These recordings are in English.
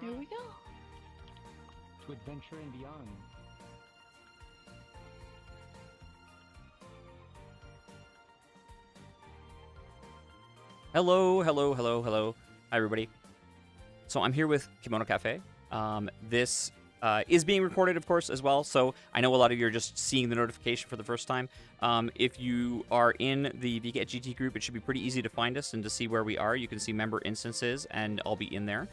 Here we go. To adventure and beyond. Hello. Hi, everybody. So I'm here with Kimono Cafe. This is being recorded, of course, as well. So I know a lot of you are just seeing the notification for the first time. If you are in the Vket GT group, it should be pretty easy to find us and to see where we are. You can see member instances, and I'll be in there.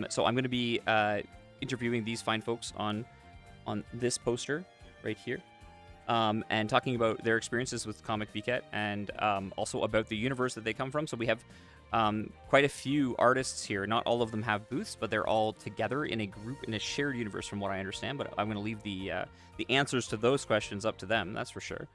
So I'm going to be interviewing these fine folks on this poster right here. And talking about their experiences with Comic Vket and also about the universe that they come from. So we have quite a few artists here. Not all of them have booths, but they're all together in a group in a shared universe, from what I understand. But I'm going to leave the answers to those questions up to them. That's for sure.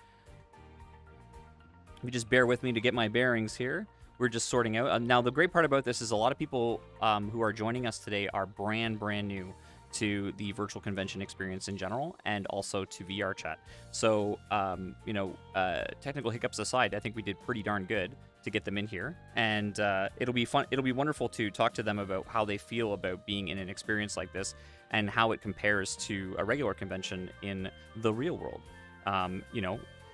You just bear with me to get my bearings here. We're just sorting out. Now, the great part about this is a lot of people who are joining us today are brand new to the virtual convention experience in general, and also to VRChat. So, technical hiccups aside, I think we did pretty darn good to get them in here, and it'll be fun. It'll be wonderful to talk to them about how they feel about being in an experience like this, and how it compares to a regular convention in the real world.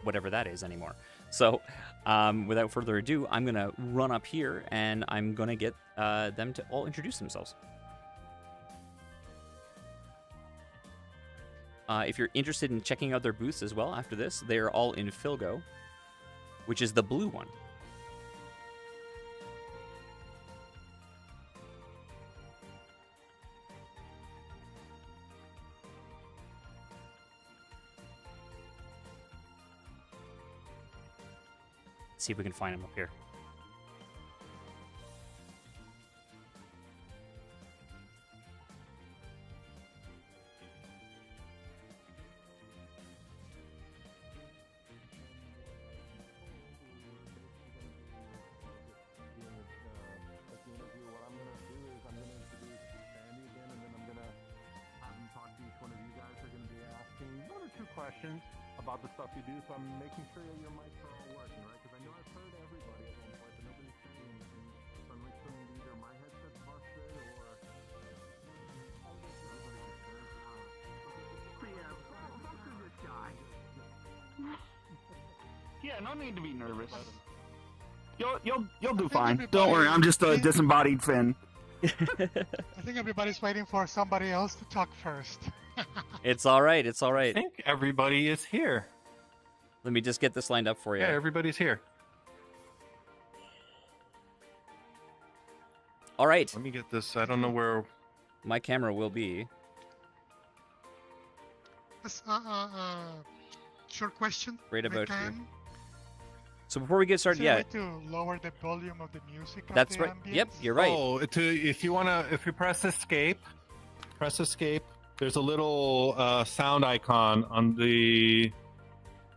Whatever that is anymore. So, without further ado, I'm gonna run up here, and I'm gonna get them to all introduce themselves. If you're interested in checking out their booths as well after this, they're all in Filgo, which is the blue one. Let's see if we can find them up here. Questions about the stuff you do, so I'm making sure that your mics are all working, right? Because I know I've heard everybody at one point, but nobody's saying anything. So I'm making either my headset's busted or... Yeah, no need to be nervous. You'll do fine. Don't worry, I'm just a disembodied Finn. I think everybody's waiting for somebody else to talk first. It's all right. It's all right. I think everybody is here. Let me just get this lined up for you. Yeah, everybody's here. All right. Let me get this. I don't know where... My camera will be. Short question. Right about I here. can. So before we get started, yeah. To lower the volume of the music. That's of the right. ambience? Yep, you're right. Oh, if you press escape, there's a little sound icon on the...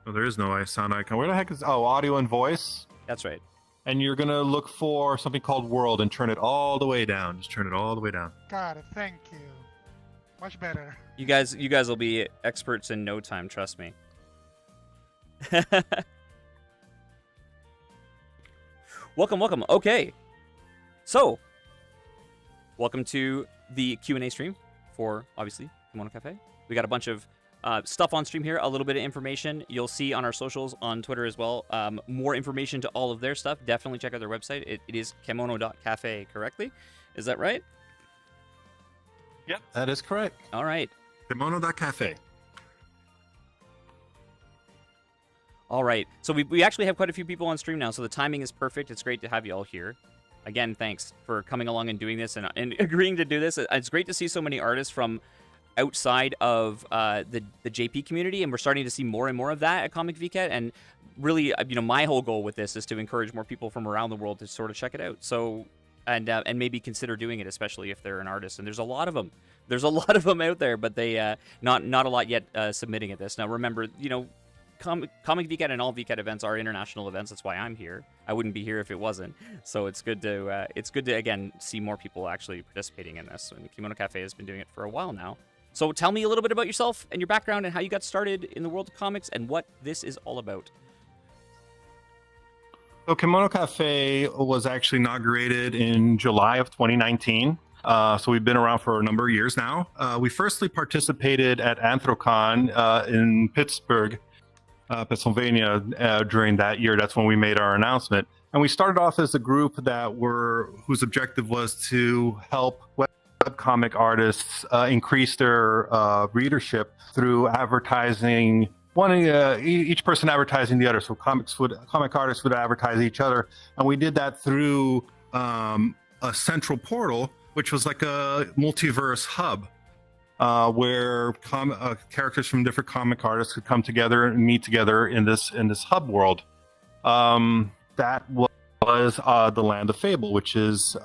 Oh, there is no sound icon. Where the heck is... Oh, audio and voice. That's right. And you're going to look for something called world and turn it all the way down. Just turn it all the way down. Got it. Thank you. Much better. You guys will be experts in no time, trust me. Welcome. Okay. So, welcome to the Q&A stream for, obviously, Kimono Cafe. We got a bunch of stuff on stream here, a little bit of information. You'll see on our socials, on Twitter as well, more information to all of their stuff. Definitely check out their website. It is kimono.cafe, correctly? Is that right? Yep, that is correct. All right. Kimono.cafe. All right. So we actually have quite a few people on stream now, so the timing is perfect. It's great to have you all here. Again, thanks for coming along and doing this and agreeing to do this. It's great to see so many artists from outside of the JP community, and we're starting to see more and more of that at Comic Vket. And really, my whole goal with this is to encourage more people from around the world to sort of check it out. So, and maybe consider doing it, especially if they're an artist. And there's a lot of them. There's a lot of them out there, but they not a lot yet submitting at this. Now, remember, Comic Vket and all Vket events are international events. That's why I'm here. I wouldn't be here if it wasn't. So it's good to again see more people actually participating in this. And Kimono Cafe has been doing it for a while now. So tell me a little bit about yourself and your background and how you got started in the world of comics and what this is all about. So Kimono Cafe was actually inaugurated in July of 2019. So we've been around for a number of years now. We firstly participated at Anthrocon in Pittsburgh, Pennsylvania, during that year. That's when we made our announcement. And we started off as a group whose objective was to help webcomic artists increase their readership through advertising. Each person advertising the other. So comic artists would advertise each other, and we did that through a central portal, which was like a multiverse hub, where characters from different comic artists could come together and meet together in this hub world. That was the Land of Fable, which is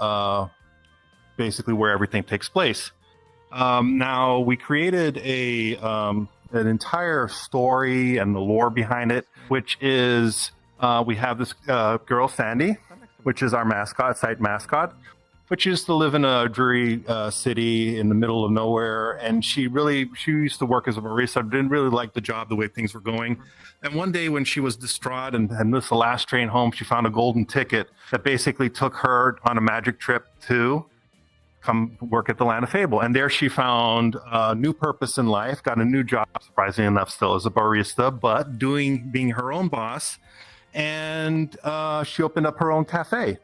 basically where everything takes place. Now we created an entire story and the lore behind it, which is we have this girl Sandy, which is our site mascot, which used to live in a dreary city in the middle of nowhere, and she used to work as a barista, didn't really like the job, the way things were going. And one day when she was distraught and missed the last train home, she found a golden ticket that basically took her on a magic trip to come work at the Land of Fable. And there she found a new purpose in life, got a new job, surprisingly enough, still as a barista, but being her own boss. And she opened up her own cafe,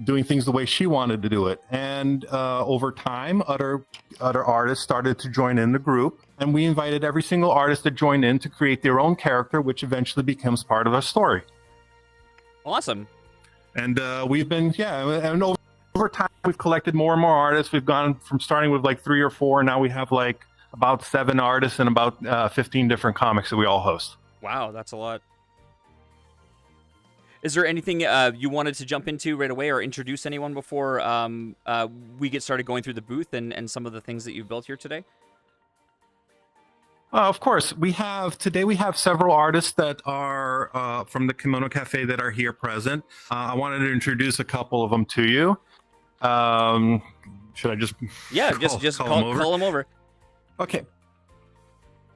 doing things the way she wanted to do it. And over time, other artists started to join in the group, and we invited every single artist that joined in to create their own character, which eventually becomes part of our story. Awesome. And we've been, and over time, we've collected more and more artists. We've gone from starting with like 3 or 4. Now we have like about 7 artists and about 15 different comics that we all host. Wow, that's a lot. Is there anything you wanted to jump into right away or introduce anyone before we get started going through the booth and some of the things that you've built here today? Of course. Today we have several artists that are from the Kimono Cafe that are here present. I wanted to introduce a couple of them to you. Should I just call them over. Okay.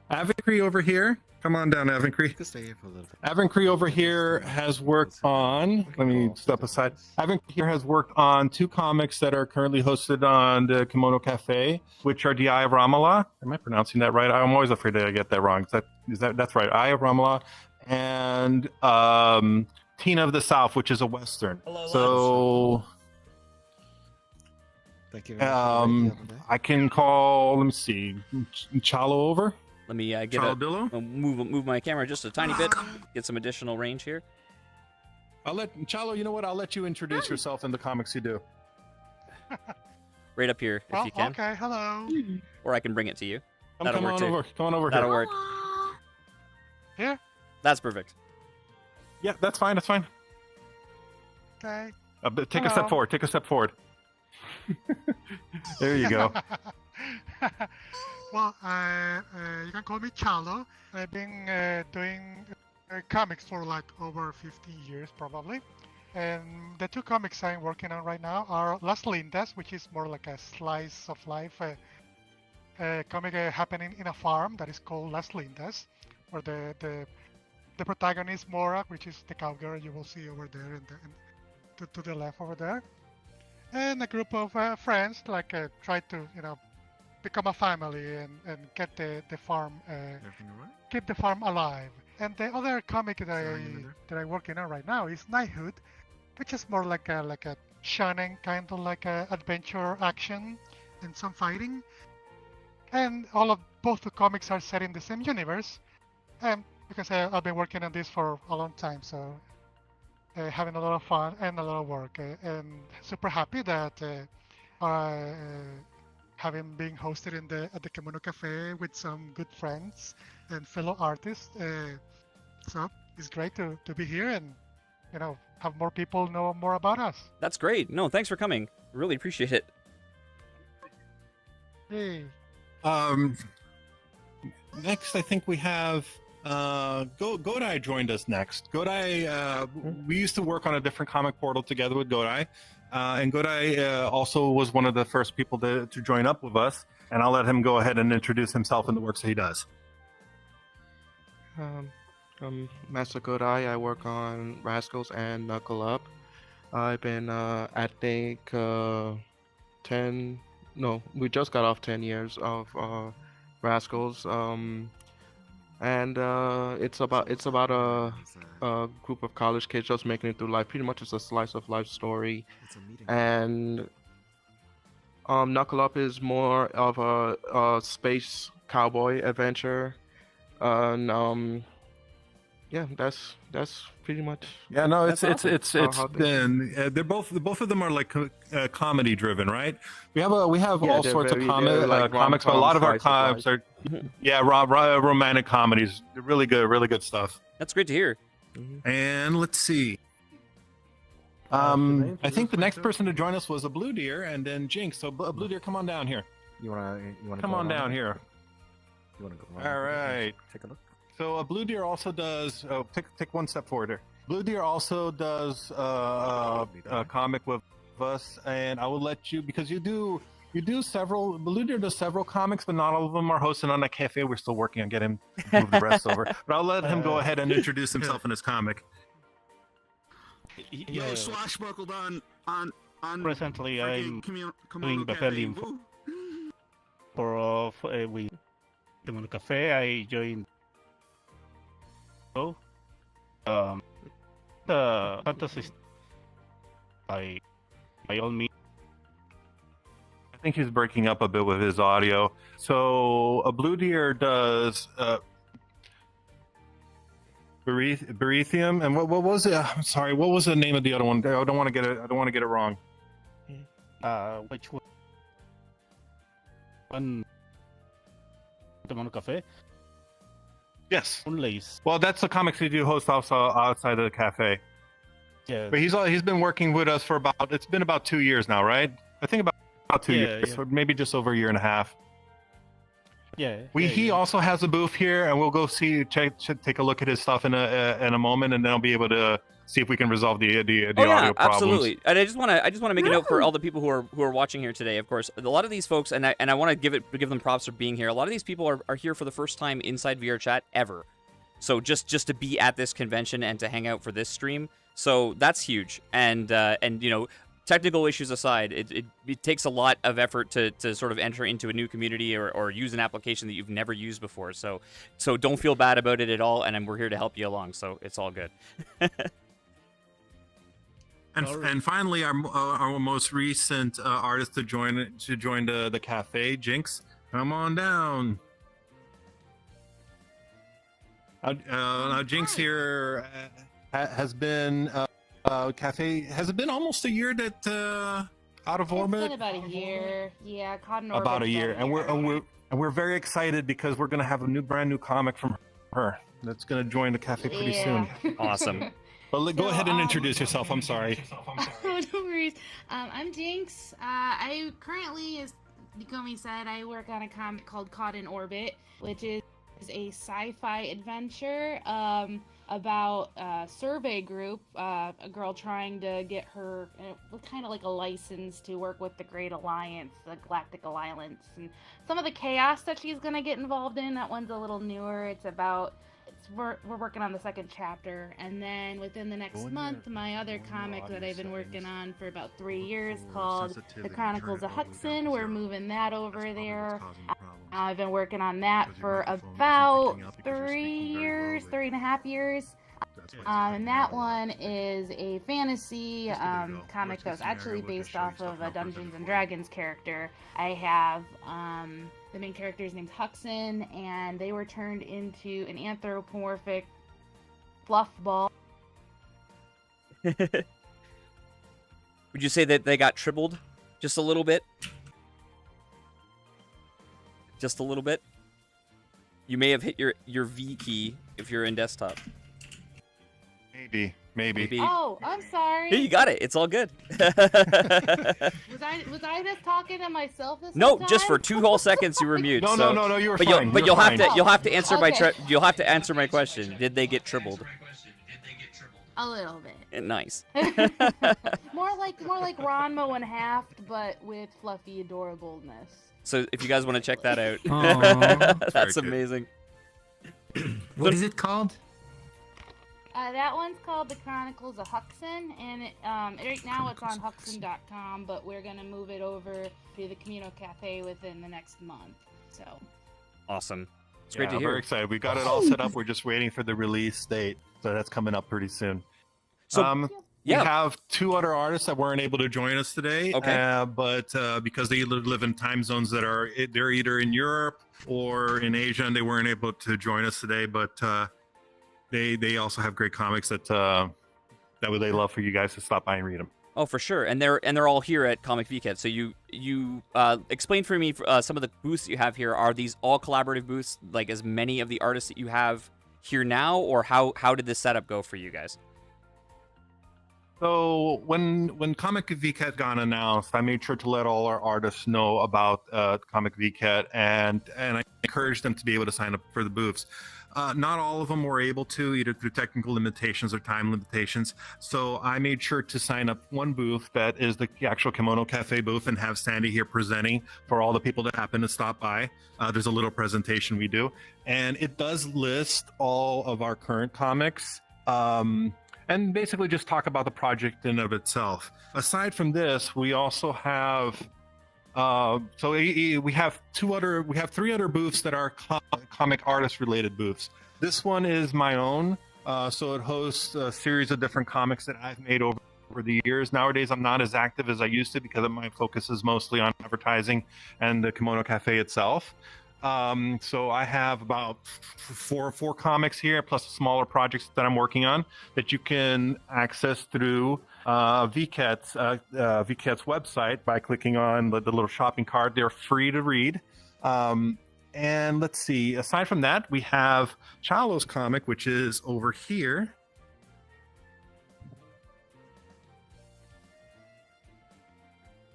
Avancree over here. Come on down, Avancree. Stay here for a little bit. Avancree over here has worked on. Let me step aside. Avancree here has worked on 2 comics that are currently hosted on the Kimono Cafe, which are The Eye of Ramallah. Am I pronouncing that right? I'm always afraid that I get that wrong. That's right? Eye of Ramallah, and Tina of the South, which is a western. Hello, so. Thank you very much. I can call. Let me see. Chalo over. Let me move my camera just a tiny bit, get some additional range here. I'll let Chalo. You know what? I'll let you introduce yourself in the comics you do. Right up here, if you can. Okay, hello. Or I can bring it to you. Come on over. Come on over That'll here. work. Here? That's perfect. Yeah, that's fine. That's fine. Okay. Take a step forward. Take a step forward. There you go. Well, you can call me Chalo. I've been doing comics for like over 15 years probably. And the 2 comics I'm working on right now are Las Lindas, which is more like a slice of life comic happening in a farm that is called Las Lindas, where the protagonist Mora, which is the cowgirl you will see over there to the left over there. And a group of friends try to become a family and get the farm keep the farm alive. And the other comic that I'm working on right now is Knighthood, which is more like a shonen kind of like a adventure action and some fighting. And both the comics are set in the same universe. Because I've been working on this for a long time, so having a lot of fun and a lot of work, and super happy that having been hosted at the Kimono Cafe with some good friends and fellow artists. So it's great to be here and have more people know more about us. That's great. No, thanks for coming. Really appreciate it. Hey. Next, I think we have Godai joined us next. Godai, we used to work on a different comic portal together with Godai, and Godai also was one of the first people to join up with us. And I'll let him go ahead and introduce himself and the works that he does. I'm Master Godai. I work on Rascals and Knuckle Up. I've been, I think, 10 10. No, we just got off 10 years of Rascals. And it's about a group of college kids just making it through life. Pretty much, it's a slice of life story. It's a meeting. And Knuckle Up is more of a space cowboy adventure. And yeah, that's pretty much. Yeah, no, it's That's awesome. How they- been they're both of them are like comedy driven, right? We have Yeah, all they're sorts of they're like comics, but a lot of our rom-com comics are romantic comedies. They're really good stuff. That's great to hear. And let's see. I think the next person to join us was a Blue Deer, and then Jinx. So Blue Deer, come on down here. You wanna Come go on along? down here. You wanna go along? All right. Take a look. So Blue Deer also does. Oh, take one step forward here. Blue Deer also does a comic with us, and I will let you because you do several. Blue Deer does several comics, but not all of them are hosted on that cafe. We're still working on getting to move the rest over. But I'll let him go ahead and introduce himself in his comic. Yo, swashbuckled on Presently, I'm Kimono doing the Cafe. film Woo. with Kimono Cafe. I joined. The fantasy by all means. I think he's breaking up a bit with his audio. So a Blue Deer does Berethium, and what was it? I'm sorry, what was the name of the other one? I don't want to get it wrong. Which one? Kimono Cafe. Yes. Unlace. Well, that's the comics we do host also outside of the cafe. Yeah. But he's been working with us for it's been about 2 years now, right? I think about 2 years, yeah. or maybe just over a year and a half. Yeah. He also has a booth here, and we'll go take a look at his stuff in a moment, and then I'll be able to see if we can resolve the audio problems. Absolutely. And I just want to make a note for all the people who are watching here today. Of course, a lot of these folks, and I want to give them props for being here. A lot of these people are here for the first time inside VRChat ever. So just to be at this convention and to hang out for this stream, so that's huge. And you know, technical issues aside, it takes a lot of effort to sort of enter into a new community or use an application that you've never used before. So don't feel bad about it at all, and we're here to help you along. So it's all good. And finally, our most recent artist to join the cafe, Jinx. Come on down. Now Jinx here has been cafe. Has it been almost a year that out of orbit? It's been about a year. Yeah, caught in orbit. About a year, and we're very excited because we're gonna have a brand new comic from her that's gonna join the cafe pretty soon. Awesome. Well, go ahead and introduce yourself. I'm sorry. Oh, no worries. I'm Jinx. I currently, as Nikomi said, I work on a comic called Caught in Orbit, which is a sci-fi adventure about a survey group, a girl trying to get her kind of like a license to work with the Great Alliance, the Galactic Alliance, and some of the chaos that she's gonna get involved in. That one's a little newer. We're working on the second chapter, and then within the next month, my other comic that I've been working on for about 3 years called The Chronicles of Hudson, we're moving that over there. I've been working on that for about 3.5 years. And that one is a fantasy comic that was actually based off of a Dungeons and Dragons character. I have the main character's named Hudson, and they were turned into an anthropomorphic fluff ball. Would you say that they got tribbled just a little bit? Just a little bit? You may have hit your V key if you're in desktop. Maybe. Oh, I'm sorry. Hey, you got it. It's all good. Was I just talking to myself this No, whole time? just for 2 whole seconds you were mute. No, so... no, you were but fine. You'll have fine. to answer Okay. you'll have to answer my question. Did they get tribbled? A little bit. Nice. more like Ranma when halved, but with fluffy adorableness. So if you guys want to check that out, Aw. that's Very good. amazing. What is it called? That one's called The Chronicles of Huxon, and right now it's on Huxon.com, but we're gonna move it over to the Camino Cafe within the next month. So. Awesome. It's great to I'm hear. very excited. We got it all set up. We're just waiting for the release date, so that's coming up pretty soon. So, we have 2 other artists that weren't able to join us today. Okay. But because they live in time zones that they're either in Europe or in Asia, and they weren't able to join us today. But they also have great comics that would they love for you guys to stop by and read them. Oh, for sure, and they're all here at Comic Vket. So you explain for me some of the booths that you have here. Are these all collaborative booths, like as many of the artists that you have here now, or how did this setup go for you guys? So when Comic Vket got announced, I made sure to let all our artists know about Comic Vket, and I encouraged them to be able to sign up for the booths. Not all of them were able to, either through technical limitations or time limitations. So I made sure to sign up one booth that is the actual Kimono Cafe booth, and have Sandy here presenting for all the people that happen to stop by. There's a little presentation we do, and it does list all of our current comics. And basically just talk about the project in of itself. Aside from this, we also have we have 3 other booths that are comic artist related booths. This one is my own, so it hosts a series of different comics that I've made over the years. Nowadays, I'm not as active as I used to because my focus is mostly on advertising and the Kimono Cafe itself. So I have about four comics here, plus smaller projects that I'm working on that you can access through Vket's website by clicking on the little shopping cart. They're free to read. And let's see, aside from that, we have Chalo's comic, which is over here.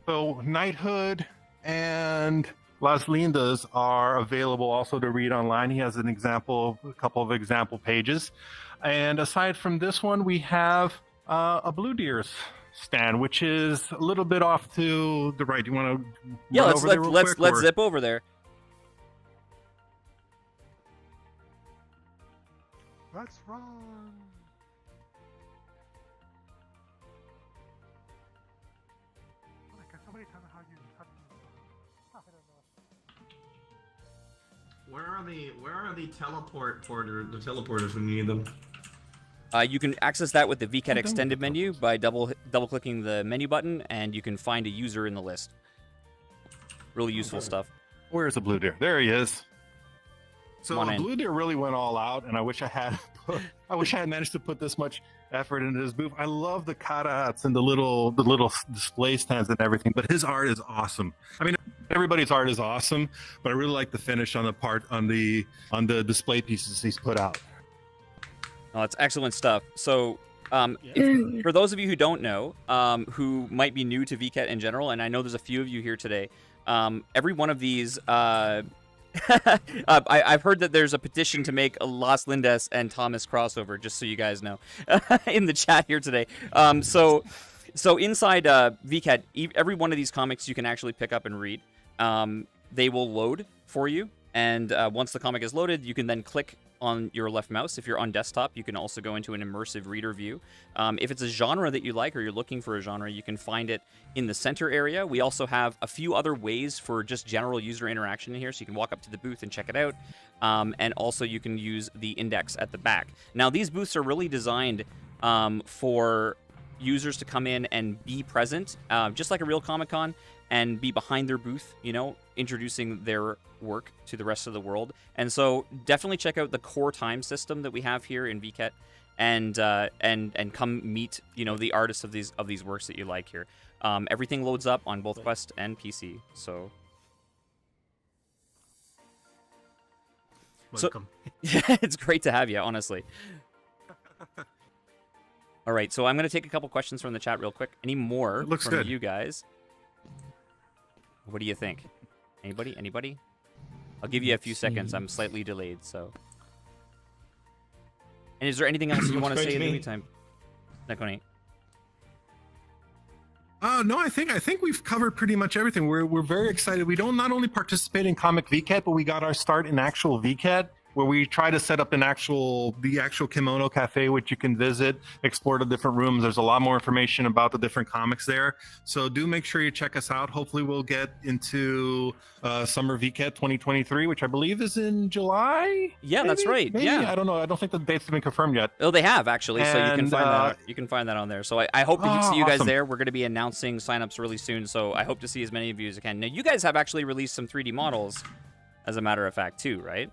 So Knighthood and Las Lindas are available also to read online. He has a couple of example pages. And aside from this one, we have a Blue Deer's stand, which is a little bit off to the right. Do you want to let's zip over there. Let's run. Somebody tell me how you I don't know. Where are the teleporters when you need them? You can access that with the Vket extended menu by double clicking the menu button, and you can find a user in the list. Really useful stuff. Where's the Blue Deer? There he is. So Blue Deer really went all out, and I wish I had managed to put this much effort into his booth. I love the karats and the little display stands and everything, but his art is awesome. I mean, everybody's art is awesome, but I really like the finish on the display pieces he's put out. Oh, it's excellent stuff. So, for those of you who don't know, who might be new to Vket in general, and I know there's a few of you here today, every one of these, I've heard that there's a petition to make a Las Lindas and Thomas crossover, just so you guys know, in the chat here today. So inside Vket, every one of these comics you can actually pick up and read. They will load for you, and once the comic is loaded, you can then click on your left mouse. If you're on desktop, you can also go into an immersive reader view. If it's a genre that you like, or you're looking for a genre, you can find it in the center area. We also have a few other ways for just general user interaction in here, so you can walk up to the booth and check it out. And also you can use the index at the back. Now, these booths are really designed for users to come in and be present, just like a real Comic-Con, and be behind their booth, introducing their work to the rest of the world. And so definitely check out the core time system that we have here in Vket, and come meet the artists of these works that you like here. Everything loads up on both Quest and PC. So welcome. It's great to have you, honestly. All right, so I'm going to take a couple questions from the chat real quick. Any more from you guys? What do you think? Anybody? I'll give you a few seconds. I'm slightly delayed, so. And is there anything else you want to say in the meantime? Nakoni? No, I think we've covered pretty much everything. We're very excited. We don't not only participate in Comic Vket, but we got our start in actual Vket. where we try to set up the actual kimono cafe, which you can visit, explore the different rooms. There's a lot more information about the different comics there. So do make sure you check us out. Hopefully we'll get into Summer VKet 2023, which I believe is in July. Yeah, that's right. Maybe? Yeah, I don't know. I don't think the dates have been confirmed yet. Oh, they have actually, so you can And, find that. You can find that on there. So I hope to see you guys awesome. there. We're going to be announcing signups really soon, so I hope to see as many of you as I can. Now, you guys have actually released some 3D models, as a matter of fact, too, right?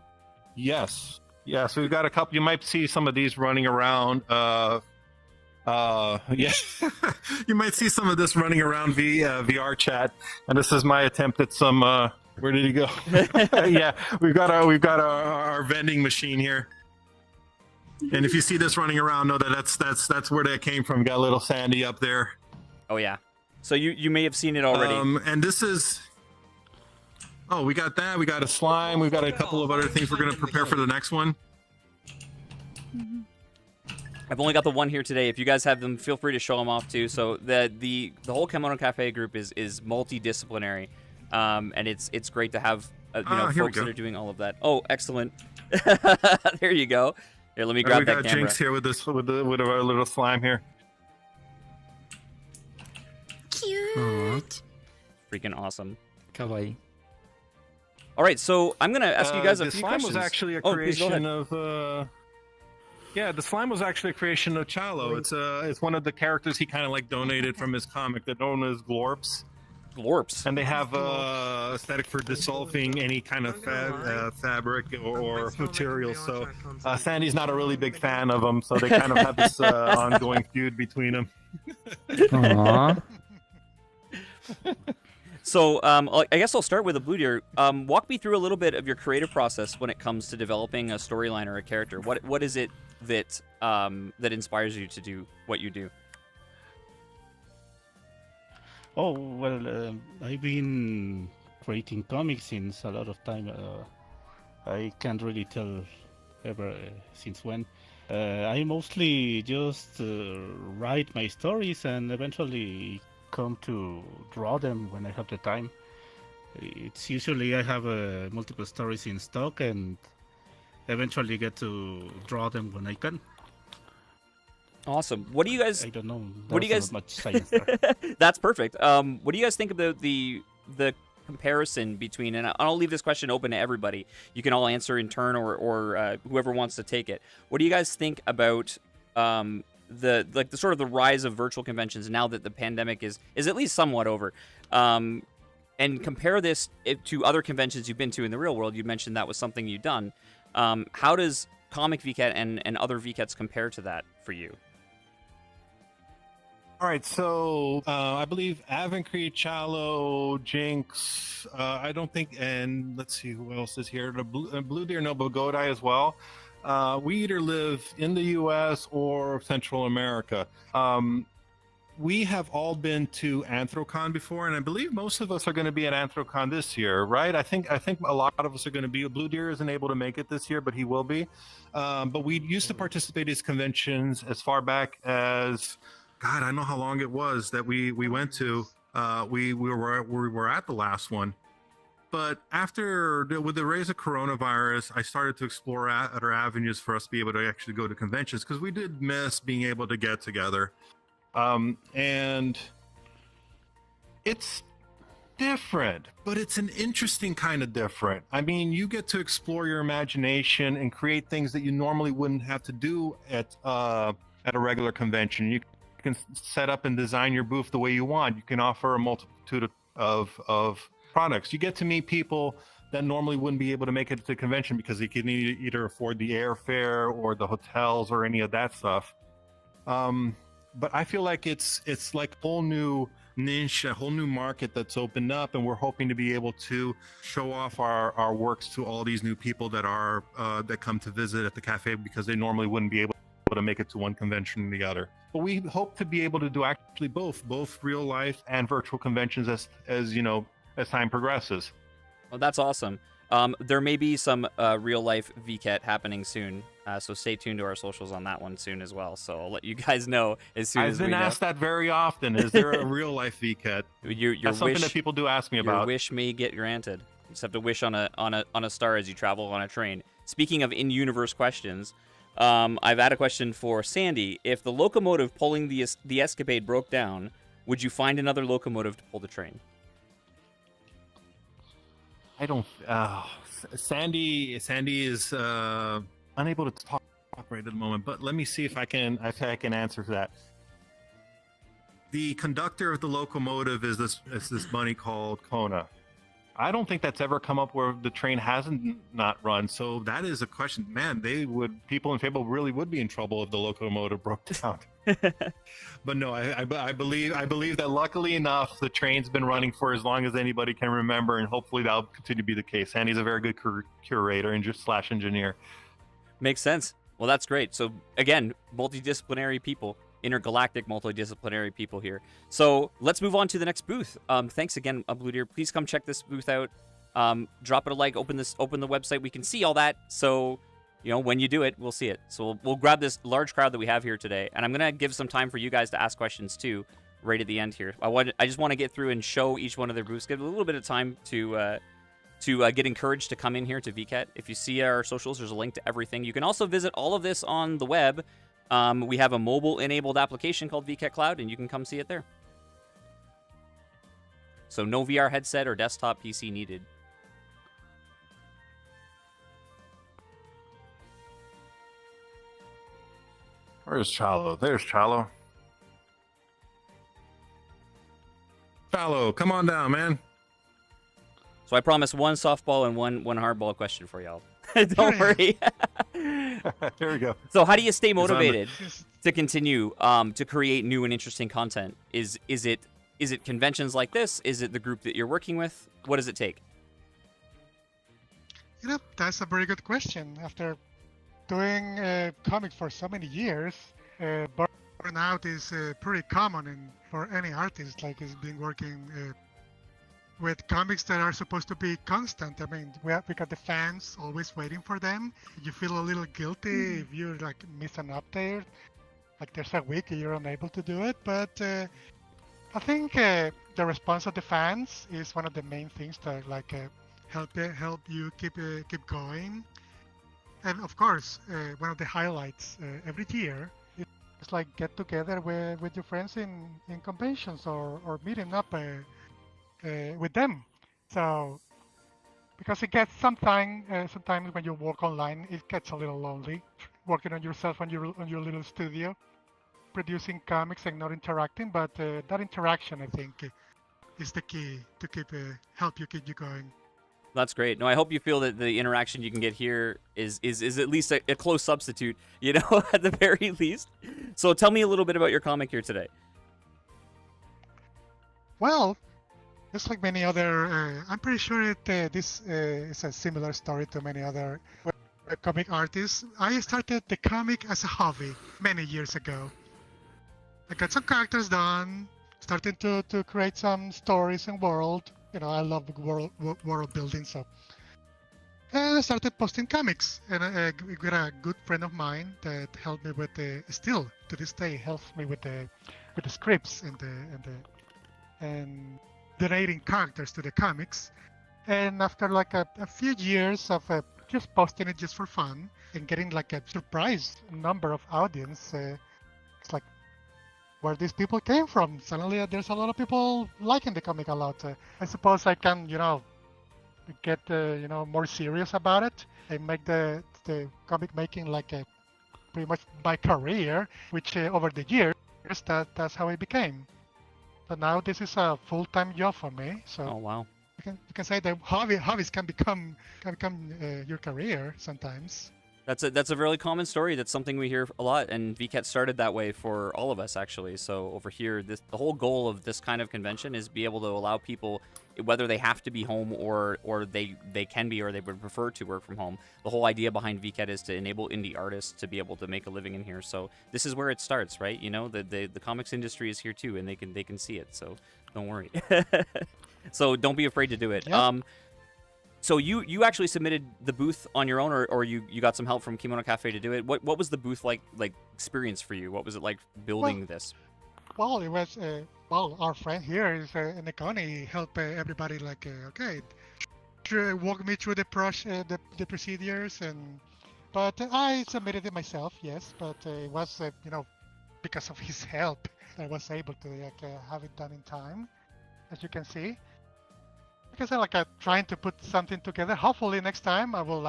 Yes. We've got a couple. You might see some of these running around. Yeah, you might see some of this running around VRChat, and this is my attempt at some. Where did he go? Yeah, we've got our vending machine here, and if you see this running around, know that that's where that came from. Got a little Sandy up there. Oh yeah. So you may have seen it already. And this is. Oh, we got that. We got a slime. We've got a couple of other things we're going to prepare for the next one. I've only got the one here today. If you guys have them, feel free to show them off too. So the whole Kimono Cafe group is multidisciplinary, and it's great to have folks that are doing all of that. Oh, excellent! There you go. Here, let me grab that camera. We got Jinx here with our little slime here. Cute. Freaking awesome. Kawaii. All right, so I'm gonna ask you guys a the few slime questions. was actually a creation of. Yeah, the slime was actually a creation of Chalo. It's one of the characters he kind of like donated from his comic that known as Glorps. Glorps. And they have aesthetic for dissolving any kind of fabric or material. So Sandy's not a really big fan of them, so they kind of have this ongoing feud between them. Aww. So I guess I'll start with a Blue Deer. Walk me through a little bit of your creative process when it comes to developing a storyline or a character. What is it that that inspires you to do what you do? Oh, well, I've been creating comics since a lot of time. I can't really tell ever since when. I mostly just write my stories and eventually come to draw them when I have the time. It's usually I have multiple stories in stock and eventually get to draw them when I can. Awesome. What do you guys? I don't know. What do you guys? Not much science there. That's perfect. What do you guys think about the comparison between? And I'll leave this question open to everybody. You can all answer in turn, or whoever wants to take it. What do you guys think about the sort of the rise of virtual conventions now that the pandemic is at least somewhat over? And compare this to other conventions you've been to in the real world. You mentioned that was something you've done. How does Comic VKet and other VKets compare to that for you? All right, so I believe Avancree, Chalo, Jinx, I don't think, and let's see who else is here. The Blue Deer no Bogodai as well. We either live in the U.S. or Central America. We have all been to Anthrocon before, and I believe most of us are going to be at Anthrocon this year, right? I think a lot of us are going to be. Blue Deer isn't able to make it this year, but he will be. But we used to participate in these conventions as far back as, God, I don't know how long it was that we went to. We were at the last one. But with the rise of coronavirus, I started to explore other avenues for us to be able to actually go to conventions, because we did miss being able to get together. And it's different, but it's an interesting kind of different. I mean, you get to explore your imagination and create things that you normally wouldn't have to do at a regular convention. You can set up and design your booth the way you want. You can offer a multitude of products. You get to meet people that normally wouldn't be able to make it to the convention because they can either afford the airfare or the hotels or any of that stuff. But I feel like it's like a whole new niche, a whole new market that's opened up, and we're hoping to be able to show off our works to all these new people that come to visit at the cafe, because they normally wouldn't be able to make it to one convention or the other. But we hope to be able to do actually both real life and virtual conventions as time progresses. Well, that's awesome. There may be some real life VKet happening soon, so stay tuned to our socials on that one soon as well. So I'll let you guys know as soon as we know. I've been asked that very often. Is there a real life VKet? That's something that people do ask me about. Your wish may get granted. You just have to wish on a star as you travel on a train. speaking of in-universe questions, I've had a question for Sandy. If the locomotive pulling the escapade broke down, would you find another locomotive to pull the train? I don't. Sandy is unable to talk right at the moment, but let me see if I can answer that. The conductor of the locomotive is this bunny called Kona. I don't think that's ever come up where the train hasn't not run. So that is a question. Man, people in Fable really would be in trouble if the locomotive broke down. But no, I believe that luckily enough, the train's been running for as long as anybody can remember, and hopefully that'll continue to be the case. Sandy's a very good curator and / engineer. Makes sense. Well, that's great. So again, multidisciplinary people. Intergalactic multidisciplinary people here. So let's move on to the next booth. Thanks again, Blue Deer. Please come check this booth out. Drop it a like. Open the website. We can see all that. So when you do it, we'll see it. So we'll grab this large crowd that we have here today, and I'm gonna give some time for you guys to ask questions too, right at the end here. I just want to get through and show each one of their booths. Give a little bit of time to get encouraged to come in here to VKet. If you see our socials, there's a link to everything. You can also visit all of this on the web. We have a mobile-enabled application called Vket Cloud, and you can come see it there. So no VR headset or desktop PC needed. Where's Chalo? There's Chalo. Chalo, come on down, man. So I promise one softball and one hardball question for y'all. Don't worry. Here we go. So how do you stay motivated to continue to create new and interesting content? Is it conventions like this? Is it the group that you're working with? What does it take? That's a very good question. After doing comics for so many years, burnout is pretty common for any artist. Like, he's been working with comics that are supposed to be constant. I mean, we got the fans always waiting for them. You feel a little guilty if you miss an update. Like, there's a week you're unable to do it. But I think the response of the fans is one of the main things that help you keep going. And of course, one of the highlights every year is get together with your friends in conventions or meeting up with them. So, because it gets sometimes when you work online, it gets a little lonely working on yourself on your little studio, producing comics and not interacting. But that interaction, I think, is the key to help you keep going. That's great. No, I hope you feel that the interaction you can get here is at least a close substitute, at the very least. So tell me a little bit about your comic here today. Well, just like many other, I'm pretty sure this is a similar story to many other comic artists. I started the comic as a hobby many years ago. I got some characters done, started to create some stories and world. I love world building, so. And I started posting comics, and I got a good friend of mine that helped me with still to this day helps me with the scripts and donating characters to the comics. And after a few years of just posting it just for fun and getting a surprise number of audience, it's like where these people came from. Suddenly there's a lot of people liking the comic a lot. I suppose I can get more serious about it and make the comic making pretty much my career, which over the years that's how it became. But now this is a full-time job for me. So oh wow, you can say that hobbies can become your career sometimes. That's a really common story. That's something we hear a lot, and VKet started that way for all of us actually. So over here, the whole goal of this kind of convention is be able to allow people, whether they have to be home or they can be or they would prefer to work from home. The whole idea behind VKet is to enable indie artists to be able to make a living in here. So this is where it starts, right? The comics industry is here too, and they can see it. So don't worry. So don't be afraid to do it. Yeah. So you actually submitted the booth on your own, or you got some help from Kimono Cafe to do it. What was the booth like experience for you? What was it like building this? Well, it was our friend here is Nikoni helped everybody okay, walk me through the procedures, but I submitted it myself, yes. But it was because of his help that I was able to have it done in time, as you can see. Because I trying to put something together. Hopefully next time I will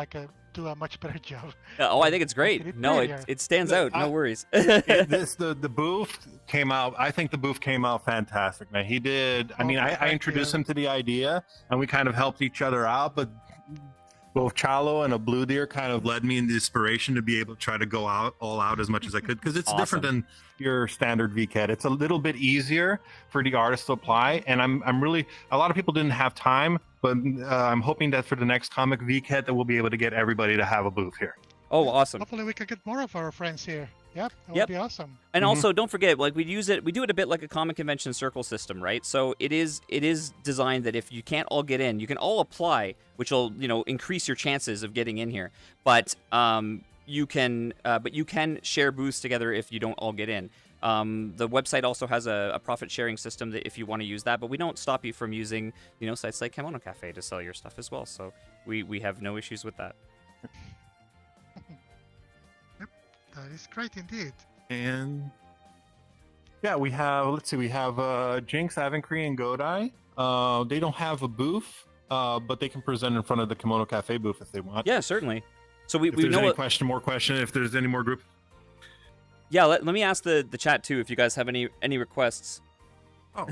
do a much better job. Oh, I think it's great. No, it stands out. No worries. The booth came out. I think the booth came out fantastic, man. He did. I mean, I introduced him to the idea, and we kind of helped each other out. But both Chalo and a Blue Deer kind of led me in the inspiration to be able to try to go all out as much as I could, because it's different than your standard VKet. It's a little bit easier for the artist to apply, and I'm really, a lot of people didn't have time, but I'm hoping that for the next comic VKet that we'll be able to get everybody to have a booth here. Oh, awesome. Hopefully we can get more of our friends here. Yep, that would be awesome. And also, don't forget, we do it a bit like a comic convention circle system, right? So it is designed that if you can't all get in, you can all apply, which will increase your chances of getting in here. But you can share booths together if you don't all get in. The website also has a profit sharing system that if you want to use that, but we don't stop you from using sites like Kimono Cafe to sell your stuff as well. So we have no issues with that. That is great indeed. And yeah, we have Jinx, Avencree, and Godai. They don't have a booth, but they can present in front of the Kimono Cafe booth if they want. Yeah, certainly. So if there's know any more question, if there's any more group. Yeah, let me ask the chat too if you guys have any requests. Oh.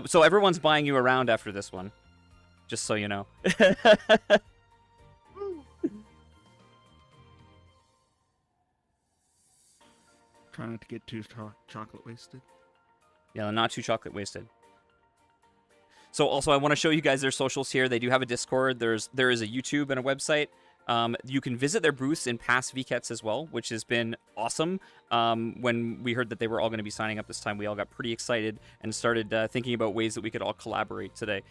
So everyone's buying you around after this one, just so you know. Try not to get too chocolate wasted. Yeah, not too chocolate wasted. So also, I want to show you guys their socials here. They do have a Discord. There is a YouTube and a website. You can visit their booths in past VKets as well, which has been awesome. When we heard that they were all going to be signing up this time, we all got pretty excited and started thinking about ways that we could all collaborate today.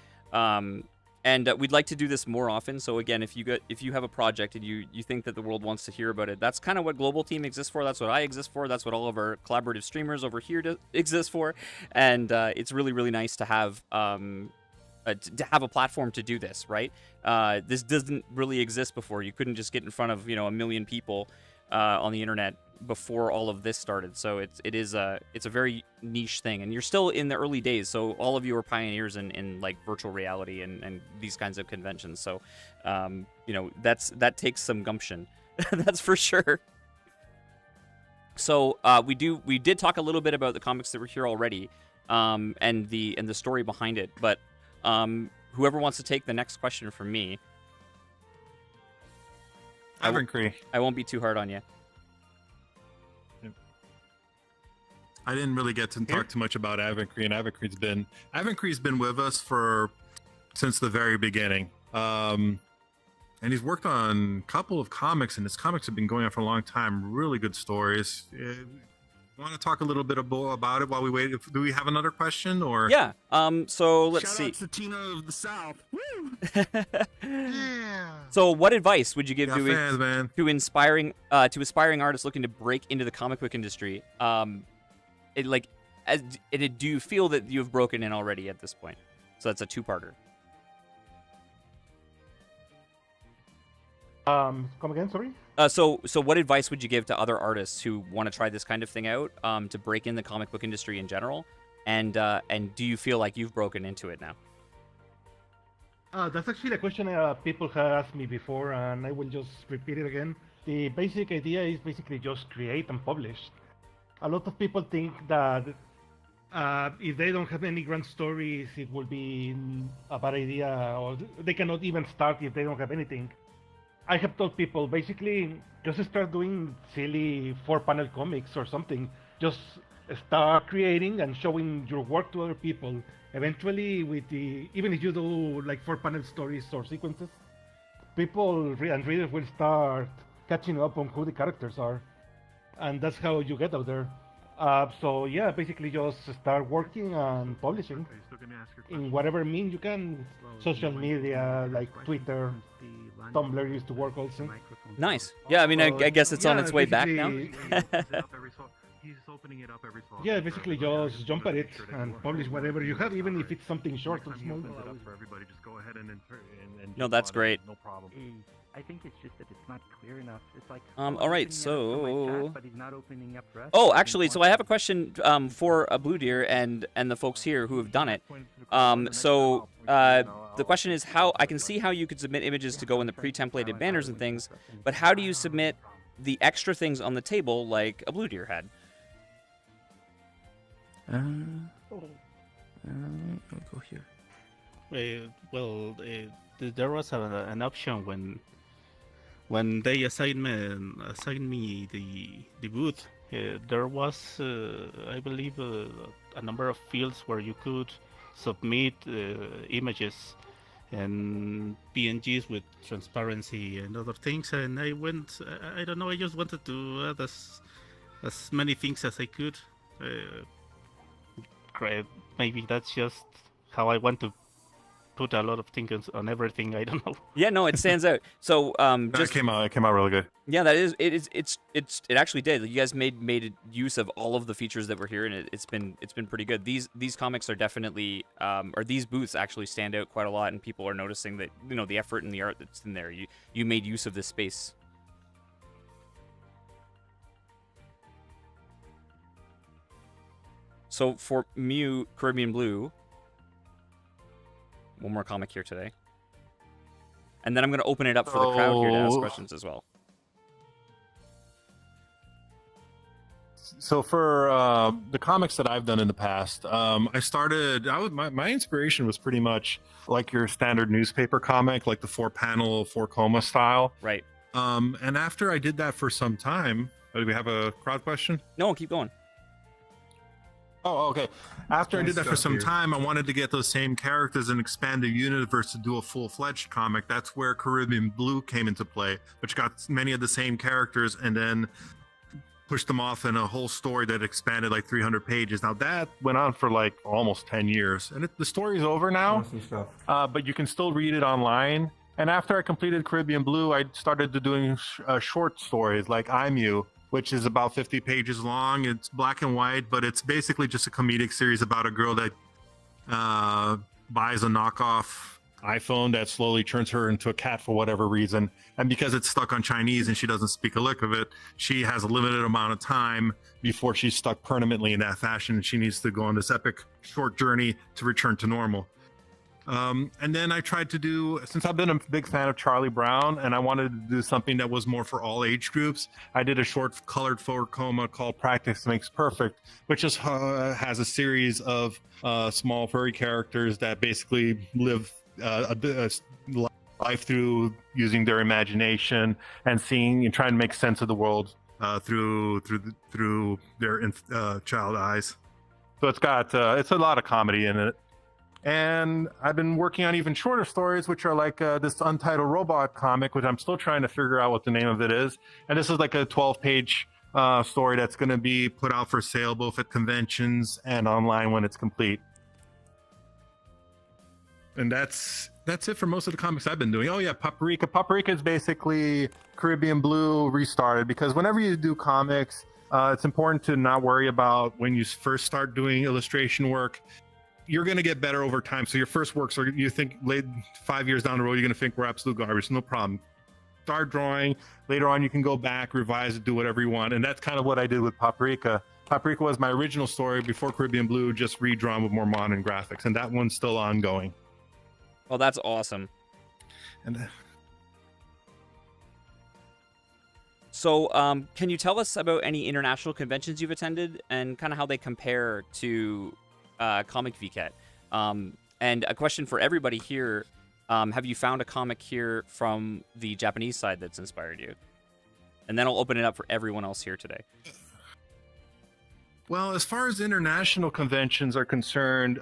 And we'd like to do this more often. So again, if you have a project and you think that the world wants to hear about it, that's kind of what Global Team exists for. That's what I exist for. That's what all of our collaborative streamers over here exist for. And it's really, really nice to have a platform to do this, right? This doesn't really exist before. You couldn't just get in front of a million people on the internet before all of this started. So it's a very niche thing, and you're still in the early days. So all of you are pioneers in like virtual reality and these kinds of conventions. So that takes some gumption, that's for sure. So we did talk a little bit about the comics that were here already, and the story behind it. But whoever wants to take the next question from me, I won't be too hard on you. I didn't really get to talk too much about Avencree, and Avencree's been with us since the very beginning. And he's worked on a couple of comics, and his comics have been going on for a long time. Really good stories. Want to talk a little bit about it while we wait? Do we have another question, or? Yeah. So let's see. Shout out to Tina of the South. Woo! Yeah. So what advice would you give to aspiring artists looking to break into the comic book industry? Do you feel that you've broken in already at this point? So that's a two-parter. Come again, sorry? So what advice would you give to other artists who want to try this kind of thing out, to break in the comic book industry in general? And do you feel like you've broken into it now? That's actually a question people have asked me before, and I will just repeat it again. The basic idea is basically just create and publish. A lot of people think that if they don't have any grand stories, it will be a bad idea, or they cannot even start if they don't have anything. I have told people, basically, just start doing silly 4-panel comics or something. Just start creating and showing your work to other people. Eventually, even if you do like 4-panel stories or sequences, people and readers will start catching up on who the characters are. And that's how you get out there. So yeah, basically just start working and publishing in whatever means you can. Social media like Twitter, Tumblr used to work also. Nice. Yeah, I mean, I guess it's on its way back now. He's so opening it up every so often. Yeah, basically just jump at it and publish whatever you have, even if it's something short or small. Opens it up for everybody. Just go ahead and No, that's great. No problem. I think it's just that it's not clear enough. It's like all right, so but he's not opening up for us. oh, actually, so I have a question for a Blue Deer and the folks here who have done it. The question is how I can see how you could submit images to go in the pre-templated banners and things, but how do you submit the extra things on the table like a Blue Deer had? I'll go here. There was an option when they assigned me the booth. There was, I believe, a number of fields where you could submit images and PNGs with transparency and other things. And I went, I don't know, I just wanted to add as many things as I could. Maybe that's just how I want to put a lot of things on everything. I don't know. Yeah, no, it stands out. So It came out really good. Yeah, that is it actually did. You guys made use of all of the features that were here, and it's been pretty good. These comics are definitely or these booths actually stand out quite a lot, and people are noticing that, you know, the effort and the art that's in there. You made use of this space. So for Mew Caribbean Blue, one more comic here today. And then I'm going to open it up for the crowd here to ask questions as well. So for the comics that I've done in the past, my inspiration was pretty much like your standard newspaper comic, like the 4-panel, 4-coma style. Right. And after I did that for some time, do we have a crowd question? No, keep going. Oh, okay. After I did that for some time, I wanted to get those same characters and expand the universe to do a full-fledged comic. That's where Caribbean Blue came into play, which got many of the same characters and then pushed them off in a whole story that expanded like 300 pages. Now that went on for like almost 10 years, and the story's over now, but you can still read it online. And after I completed Caribbean Blue, I started doing short stories like I'm You, which is about 50 pages long. It's black and white, but it's basically just a comedic series about a girl that buys a knockoff iPhone that slowly turns her into a cat for whatever reason. And because it's stuck on Chinese and she doesn't speak a lick of it, she has a limited amount of time before she's stuck permanently in that fashion. And she needs to go on this epic short journey to return to normal. And then I tried to do, since I've been a big fan of Charlie Brown and I wanted to do something that was more for all age groups, I did a short colored 4-coma called Practice Makes Perfect, which just has a series of small furry characters that basically live a life through using their imagination and seeing and trying to make sense of the world through their child eyes. So it's a lot of comedy in it. And I've been working on even shorter stories, which are like this Untitled Robot comic, which I'm still trying to figure out what the name of it is. And this is like a 12-page story that's going to be put out for sale both at conventions and online when it's complete. And that's it for most of the comics I've been doing. Oh yeah, Paprika. Paprika is basically Caribbean Blue restarted, because whenever you do comics, it's important to not worry about when you first start doing illustration work. You're going to get better over time. So your first works, or you think 5 years down the road, you're going to think we're absolute garbage. No problem. Start drawing. Later on, you can go back, revise it, do whatever you want. And that's kind of what I did with Paprika. Paprika was my original story before Caribbean Blue, just redrawn with more modern graphics. And that one's still ongoing. Oh, that's awesome. And so, can you tell us about any international conventions you've attended and kind of how they compare to Comic VKet? And a question for everybody here, have you found a comic here from the Japanese side that's inspired you? And then I'll open it up for everyone else here today. Well, as far as international conventions are concerned,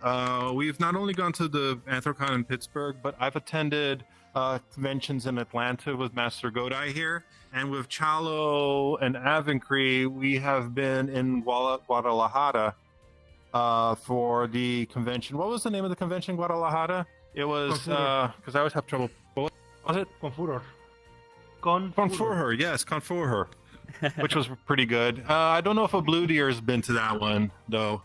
we've not only gone to the Anthrocon in Pittsburgh, but I've attended conventions in Atlanta with Master Godai here. And with Chalo and Avencree, we have been in Guadalajara for the convention. What was the name of the convention in Guadalajara? It was, because I always have trouble. What was it? Confuror. Confuror, yes, Confuror. which was pretty good. I don't know if a Blue Deer has been to that one though.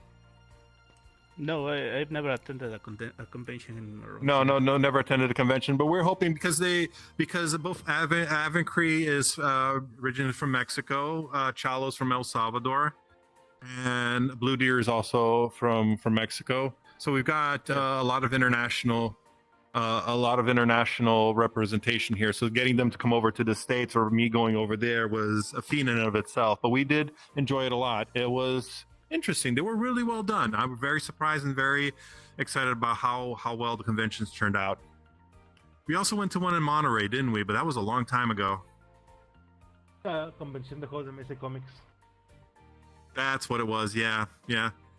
No, I've never attended a convention. No, never attended a convention. But we're hoping because both Avencree is originally from Mexico, Chalo's from El Salvador, and Blue Deer is also from Mexico. So we've got a lot of international representation here. So getting them to come over to the States or me going over there was a feat in and of itself. But we did enjoy it a lot. It was interesting. They were really well done. I was very surprised and very excited about how well the conventions turned out. We also went to one in Monterey, didn't we? But that was a long time ago. Convention de Juegos de Mesa Comics. That's what it was. Yeah.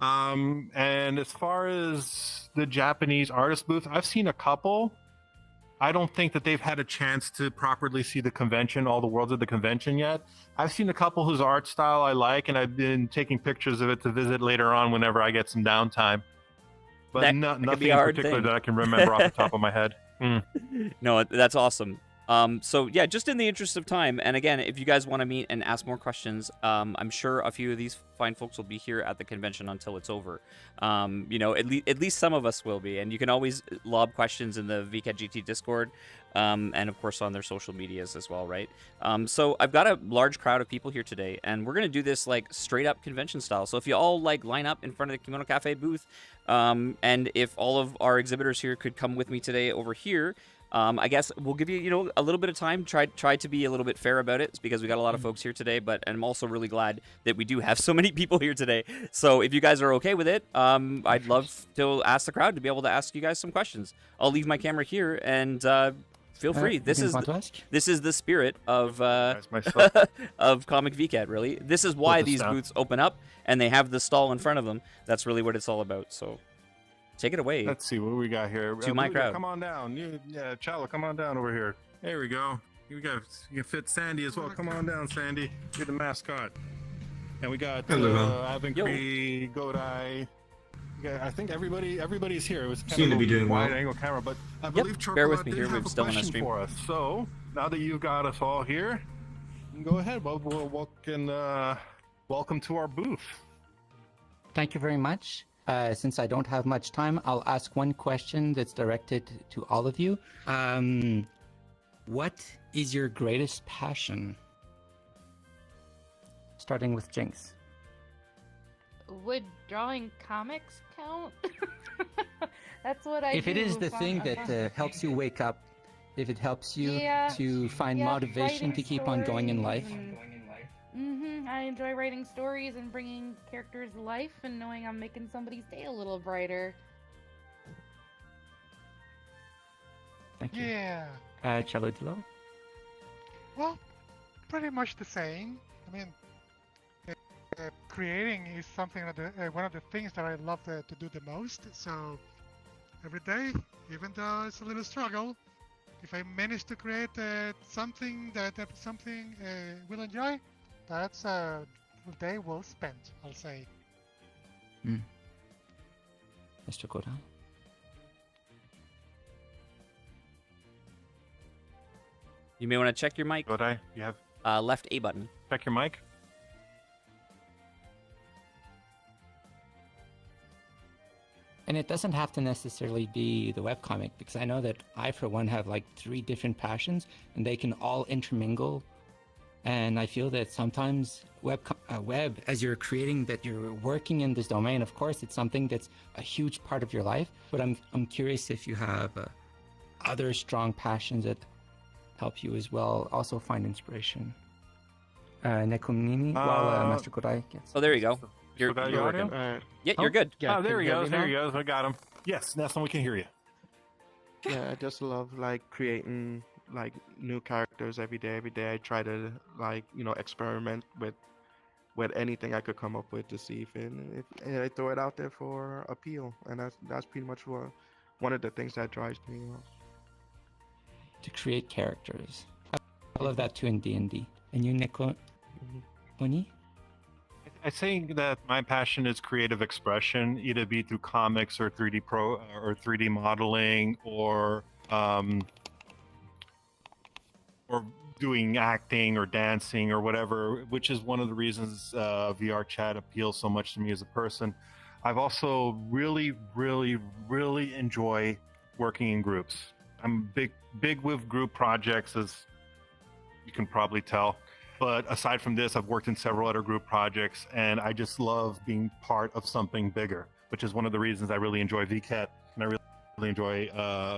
And as far as the Japanese artist booth, I've seen a couple. I don't think that they've had a chance to properly see the convention, all the worlds of the convention yet. I've seen a couple whose art style I like, and I've been taking pictures of it to visit later on whenever I get some downtime. But nothing in particular that I can remember off the top of my head. No, that's awesome. So yeah, just in the interest of time, and again, if you guys want to meet and ask more questions, I'm sure a few of these fine folks will be here at the convention until it's over. At least some of us will be, and you can always lob questions in the VKet GT Discord, and of course on their social medias as well, right? So I've got a large crowd of people here today, and we're gonna do this like straight up convention style. So if you all like line up in front of the Kimono Cafe booth, and if all of our exhibitors here could come with me today over here. I guess we'll give you, a little bit of time. Try to be a little bit fair about it because we got a lot of folks here today. But I'm also really glad that we do have so many people here today. So if you guys are okay with it, I'd love to ask the crowd to be able to ask you guys some questions. I'll leave my camera here and feel free. This is the spirit of of Comic VKet. Really, this is why these booths open up and they have the stall in front of them. That's really what it's all about. So. Take it away. Let's see what we got here. To my crowd. Come on down. Chalo, come on down over here. There we go. You can fit Sandy as well. Come on down, Sandy. You're the mascot. And we got Avencree, Godai. I think everybody's here. It was kind of a wide angle camera, but I believe Bear with me here. We're still on the stream for us. So now that you've got us all here, go ahead. Welcome to our booth. Thank you very much. Since I don't have much time, I'll ask one question that's directed to all of you. What is your greatest passion? Starting with Jinx. Would drawing comics count? That's what I do. If it is the thing that helps you wake up, if it helps you to find motivation to keep on going in life. I enjoy writing stories and bringing characters to life and knowing I'm making somebody's day a little brighter. Thank you. Yeah. Chaludilo? Well, pretty much the same. I mean, creating is something that one of the things that I love to do the most. So every day, even though it's a little struggle, if I manage to create something that we'll enjoy, that's a day well spent, I'll say. Mr. Godai? You may want to check your mic. Godai, you have left A button. Check your mic. And it doesn't have to necessarily be the webcomic, because I know that I, for one, have like 3 different passions, and they can all intermingle. And I feel that sometimes web, as you're creating, that you're working in this domain, of course, it's something that's a huge part of your life. But I'm curious if you have other strong passions that help you as well, also find inspiration. Nekumnini, while Master Kodai gets... Oh, there you go. You're working. Yeah, you're good. Yeah, there he goes. There he goes. I got him. Yes, Nessun, we can hear you. Yeah, I just love creating new characters every day. Every day I try to experiment with anything I could come up with to see if I throw it out there for appeal, and that's pretty much one of the things that drives me. To create characters. I love that too in D&D. And you, Nico? Oni? I think that my passion is creative expression, either be through comics or 3D modeling or doing acting or dancing or whatever, which is one of the reasons VRChat appeals so much to me as a person. I've also really enjoy working in groups. I'm big with group projects, as you can probably tell. But aside from this, I've worked in several other group projects, and I just love being part of something bigger, which is one of the reasons I really enjoy Vket, and I really enjoy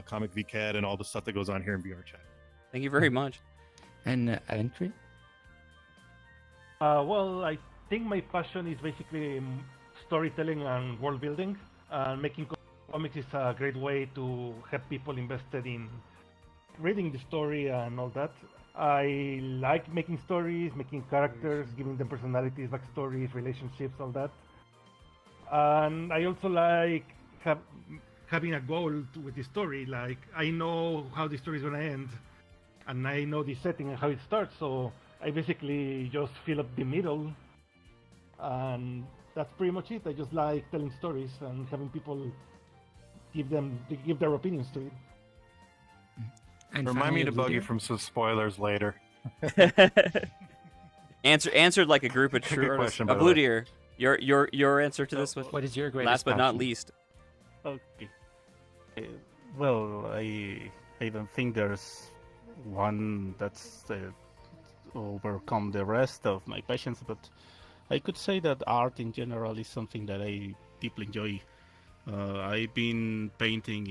Comic Vket and all the stuff that goes on here in VRChat. Thank you very much. And Entry? Well, I think my passion is basically storytelling and world building. Making comics is a great way to have people invested in reading the story and all that. I like making stories, making characters, giving them personalities, backstories, relationships, all that. And I also like having a goal with the story. Like, I know how the story is going to end, and I know the setting and how it starts, so I basically just fill up the middle, and that's pretty much it. I just like telling stories and having people give their opinions to it. And Remind me finally, to bug you Ludia? from some spoilers later. Answered like a group of Good true artists. question, by the way. Blue Deer, your answer to this one. What is your greatest Last but not passion? least. Okay. Well, I don't think there's one that's overcome the rest of my passions, but I could say that art in general is something that I deeply enjoy. I've been painting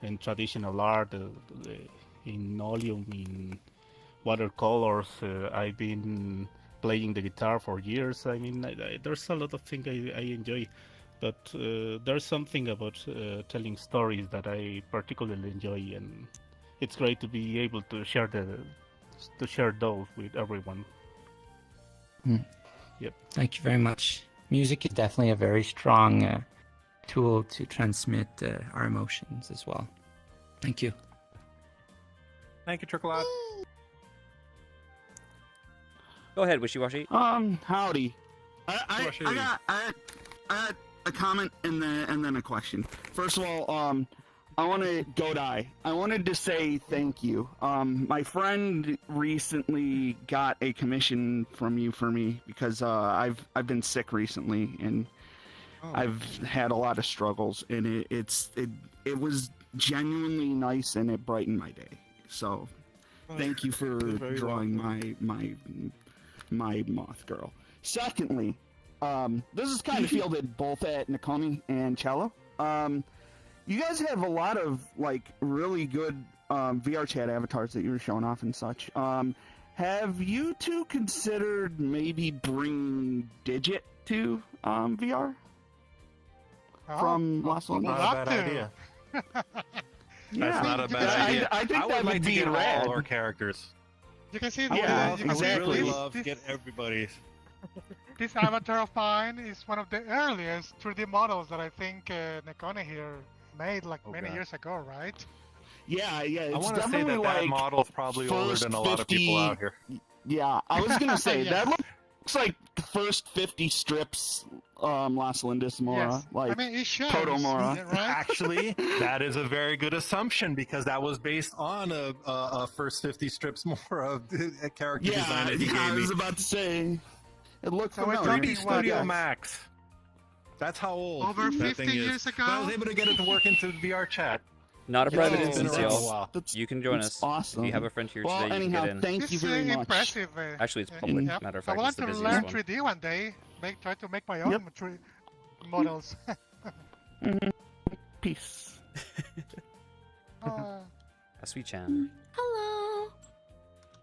in traditional art, in oleum, in watercolors. I've been playing the guitar for years. I mean, there's a lot of things I enjoy, but there's something about telling stories that I particularly enjoy, and it's great to be able to share those with everyone. Yep. Thank you very much. Music is definitely a very strong tool to transmit our emotions as well. Thank you. Thank you, Tricolate. Go ahead, Wishy Washy. Howdy. I got a comment and then a question. First of all, I want to I wanted to say thank you. My friend recently got a commission from you for me because I've been sick recently and I've had a lot of struggles, and it was genuinely nice and it brightened my day. So thank you for drawing my moth girl. Secondly, this is kind of fielded both at Nakomi and Cello. You guys have a lot of like really good VRChat avatars that you were showing off and such. Have you two considered maybe bringing Digit to VR? From Los Angeles? Not a bad idea. That's not a bad idea. I think I would that like would to be get rad. all our characters. You can see Yeah, you can see I would really this- love to this- get everybody's. This avatar of mine is one of the earliest 3D models that I think Nekone here made like many God. years ago, right? Yeah, it's I want to say definitely that like that model's probably older first than a lot of people 50 out here. Yeah, I was gonna say Yes. that looks like the first 50 strips, Las Lindas Mora, Yes. like I mean, it shows, Proto Mora. right? Actually, that is a very good assumption because that was based on a first 50 strips more of a character design that you I gave me. was about to say it looked So we're familiar. talking but what, Studio yes. Max. That's how old Over that 50 thing is. years ago? But I was able to get it to work into VRChat. Not a Yeah, private it's been instance, around a y'all. while. That's- You can join that's us. awesome. If you have a friend here Well, today, you anyhow, can get in. thank This you is very much. impressive. Actually, it's public. Yep. Matter of I fact, want it's the to busiest learn one. 3D one day. Try to make my own Yep. models. Peace. Uh, A sweet chan. Hello.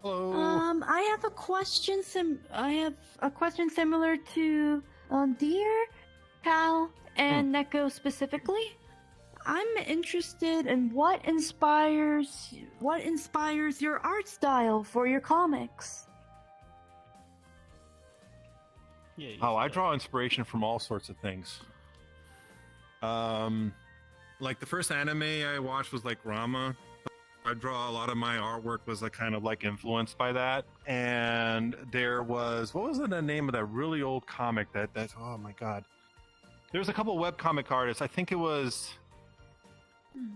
Hello. I have a question. I have a question similar to Deer, Cal, and Neko specifically. I'm interested in what inspires your art style for your comics. Yeah, Oh, I draw inspiration from all sorts of things. Like the first anime I watched was like Rama. I draw a lot of my artwork was like kind of like influenced by that. And there was, what was the name of that really old comic that's oh my god. There was a couple webcomic artists. I think it was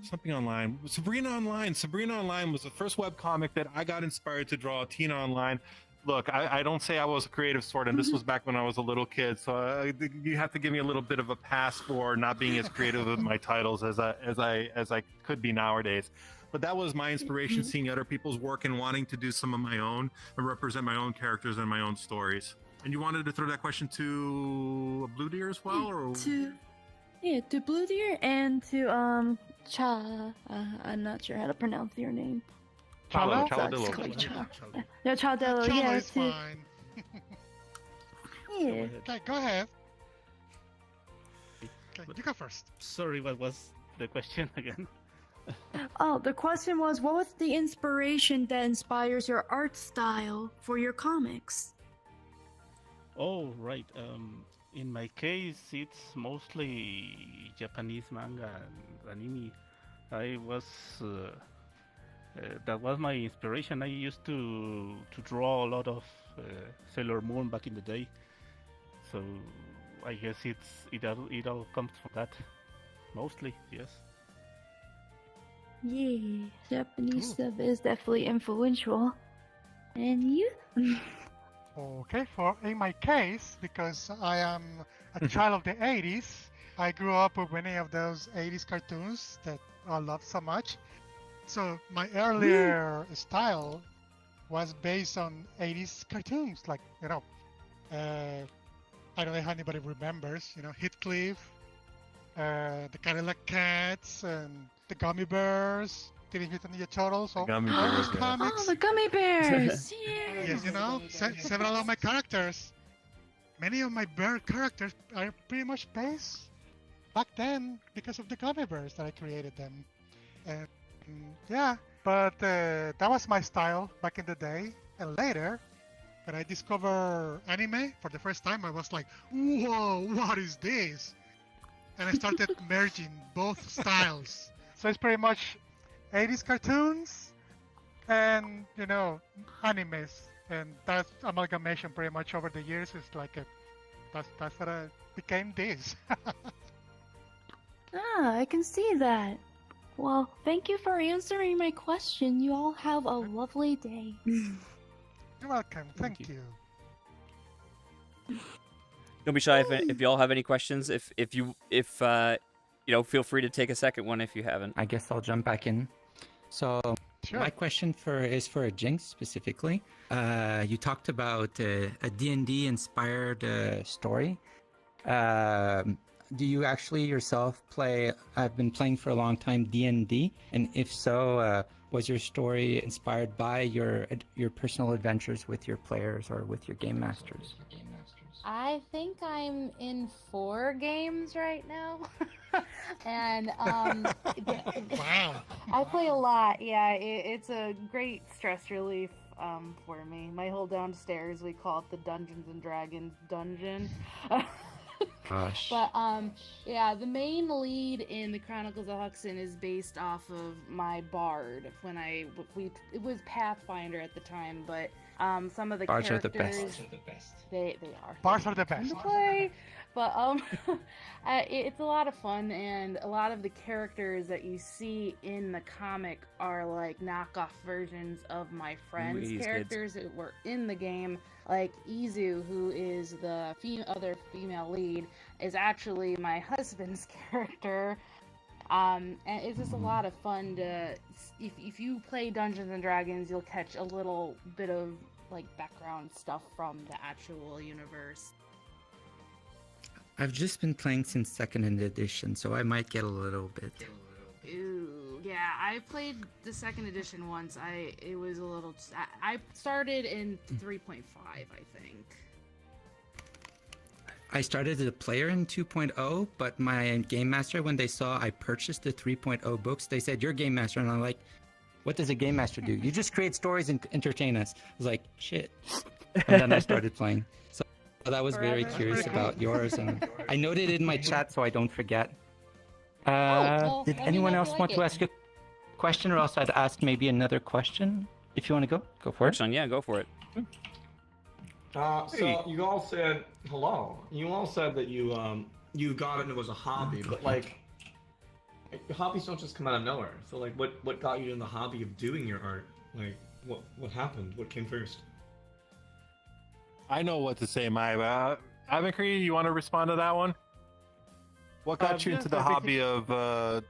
Something online. Sabrina Online. Sabrina Online was the first webcomic that I got inspired to draw. Teen Online. Look, I don't say I was a creative sort, and this was back when I was a little kid. So you have to give me a little bit of a pass for not being as creative with my titles as I could be nowadays. But that was my inspiration, seeing other people's work and wanting to do some of my own and represent my own characters and my own stories. And you wanted to throw that question to Blue Deer as well, or to Blue Deer and to Cha. I'm not sure how to pronounce your name. Chalo? Chaladillo. No, Chaladillo. Chalo Yeah, is to, fine. yeah. Okay, go ahead. Okay, you go first. Sorry, what was the question again? Oh, the question was, what was the inspiration that inspires your art style for your comics? Oh, right. In my case, it's mostly Japanese manga and anime. I was that was my inspiration. I used to draw a lot of Sailor Moon back in the day, so I guess it all comes from that, mostly. Yes. Yeah, Japanese stuff is definitely influential. And you? Okay, in my case, because I am a child of the 80s, I grew up with many of those 80s cartoons that I love so much. So my earlier style was based on 80s cartoons, like, I don't know if anybody remembers, Heathcliff, the Cadillac Cats, and the Gummy Bears, Teenage Mutant Ninja Turtles, all those comics. Oh, the Gummy Bears! Yes, several of my characters, many of my bear characters are pretty much based back then because of the Gummy Bears that I created them. And yeah, but that was my style back in the day. And later, when I discovered anime for the first time, I was like, whoa, what is this? And I started merging both styles. So it's pretty much 80s cartoons and, animes. And that amalgamation pretty much over the years is like that's what I became this. I can see that. Well, thank you for answering my question. You all have a lovely day. You're welcome. Thank you. Don't be shy if y'all have any questions. If feel free to take a second one if you haven't. I guess I'll jump back in. So my question is for Jinx specifically. You talked about a D&D inspired story. Do you actually yourself play? I've been playing for a long time D&D, and if so, was your story inspired by your personal adventures with your players or with your game masters? I think I'm in 4 games right now. And wow. I play a lot. Yeah, it's a great stress relief for me. My whole downstairs, we call it the Dungeons and Dragons dungeon. Gosh. But yeah, the main lead in the Chronicles of Huxon is based off of my bard. It was Pathfinder at the time, but some of the bards characters are the best. They are. Bards are the best. To play. But it's a lot of fun, and a lot of the characters that you see in the comic are like knockoff versions of my friends' characters that were in the game. Like Izu, who is the other female lead, is actually my husband's character. And it's just a lot of fun to, if you play Dungeons and Dragons, you'll catch a little bit of like background stuff from the actual universe. I've just been playing since 2nd edition, so I might get a little bit. Ooh, yeah, I played the 2nd edition once. I started in 3.5, I think. I started as a player in 2.0, but my game master, when they saw I purchased the 3.0 books, they said, "You're game master," and I'm like, "What does a game master do? You just create stories and entertain us." I was like, "Shit," and then I started playing. So that was very curious about yours, and I noted it in my chat so I don't forget. Did anyone else want to ask a question, or else I'd ask maybe another question? If you want to go for it. Son, yeah, go for it. So you all said hello. You all said that you got it and it was a hobby, but like, hobbies don't just come out of nowhere. So like, what got you in the hobby of doing your art? Like, what happened? What came first? I know what to say, my Avakri, you want to respond to that one? What got you into the hobby of?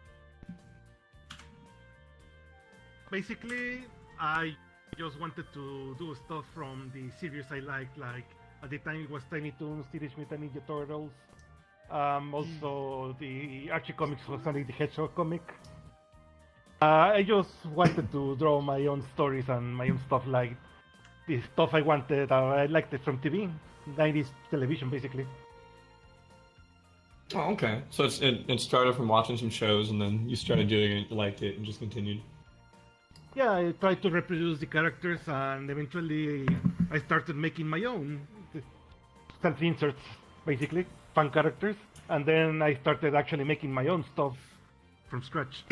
Basically, I just wanted to do stuff from the series I liked. Like at the time, it was Tiny Toons, Teenage Mutant Ninja Turtles. Also, the Archie Comics was Sonic the Hedgehog comic. I just wanted to draw my own stories and my own stuff, like the stuff I wanted. I liked it from TV, 90s television, basically. Oh, okay. So it started from watching some shows, and then you started doing it, you liked it, and just continued. Yeah, I tried to reproduce the characters, and eventually I started making my own self-inserts, basically, fan characters, and then I started actually making my own stuff from scratch.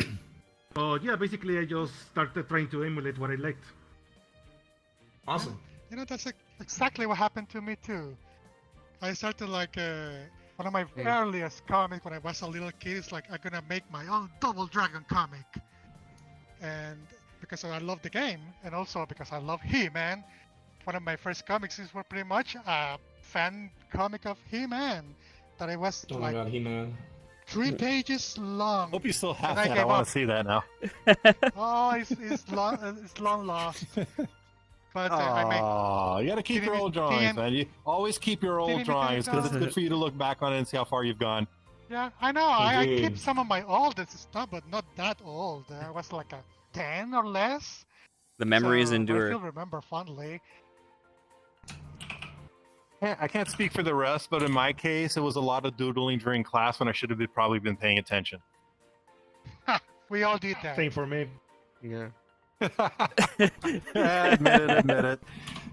So yeah, basically I just started trying to emulate what I liked. Awesome. You know, that's exactly what happened to me too. I started like one of my earliest comics when I was a little kid. It's like I'm gonna make my own Double Dragon comic, and because I love the game, and also because I love He-Man. One of my first comics were pretty much a fan comic of He-Man that I was Oh like my god, He-Man. 3 pages long. Hope you still have And that. I want up. to see that now. Oh, it's long lost. But You got to keep your old drawings, man. You always keep your old drawings because it's good for you to look back on it and see how far you've gone. Yeah, I know. I keep some of my oldest stuff, but not that old. I was like a 10 or less. The memories so endure. I still remember fondly. I can't speak for the rest, but in my case, it was a lot of doodling during class when I should have probably been paying attention. We all did that. Same for me. Yeah. Admit it.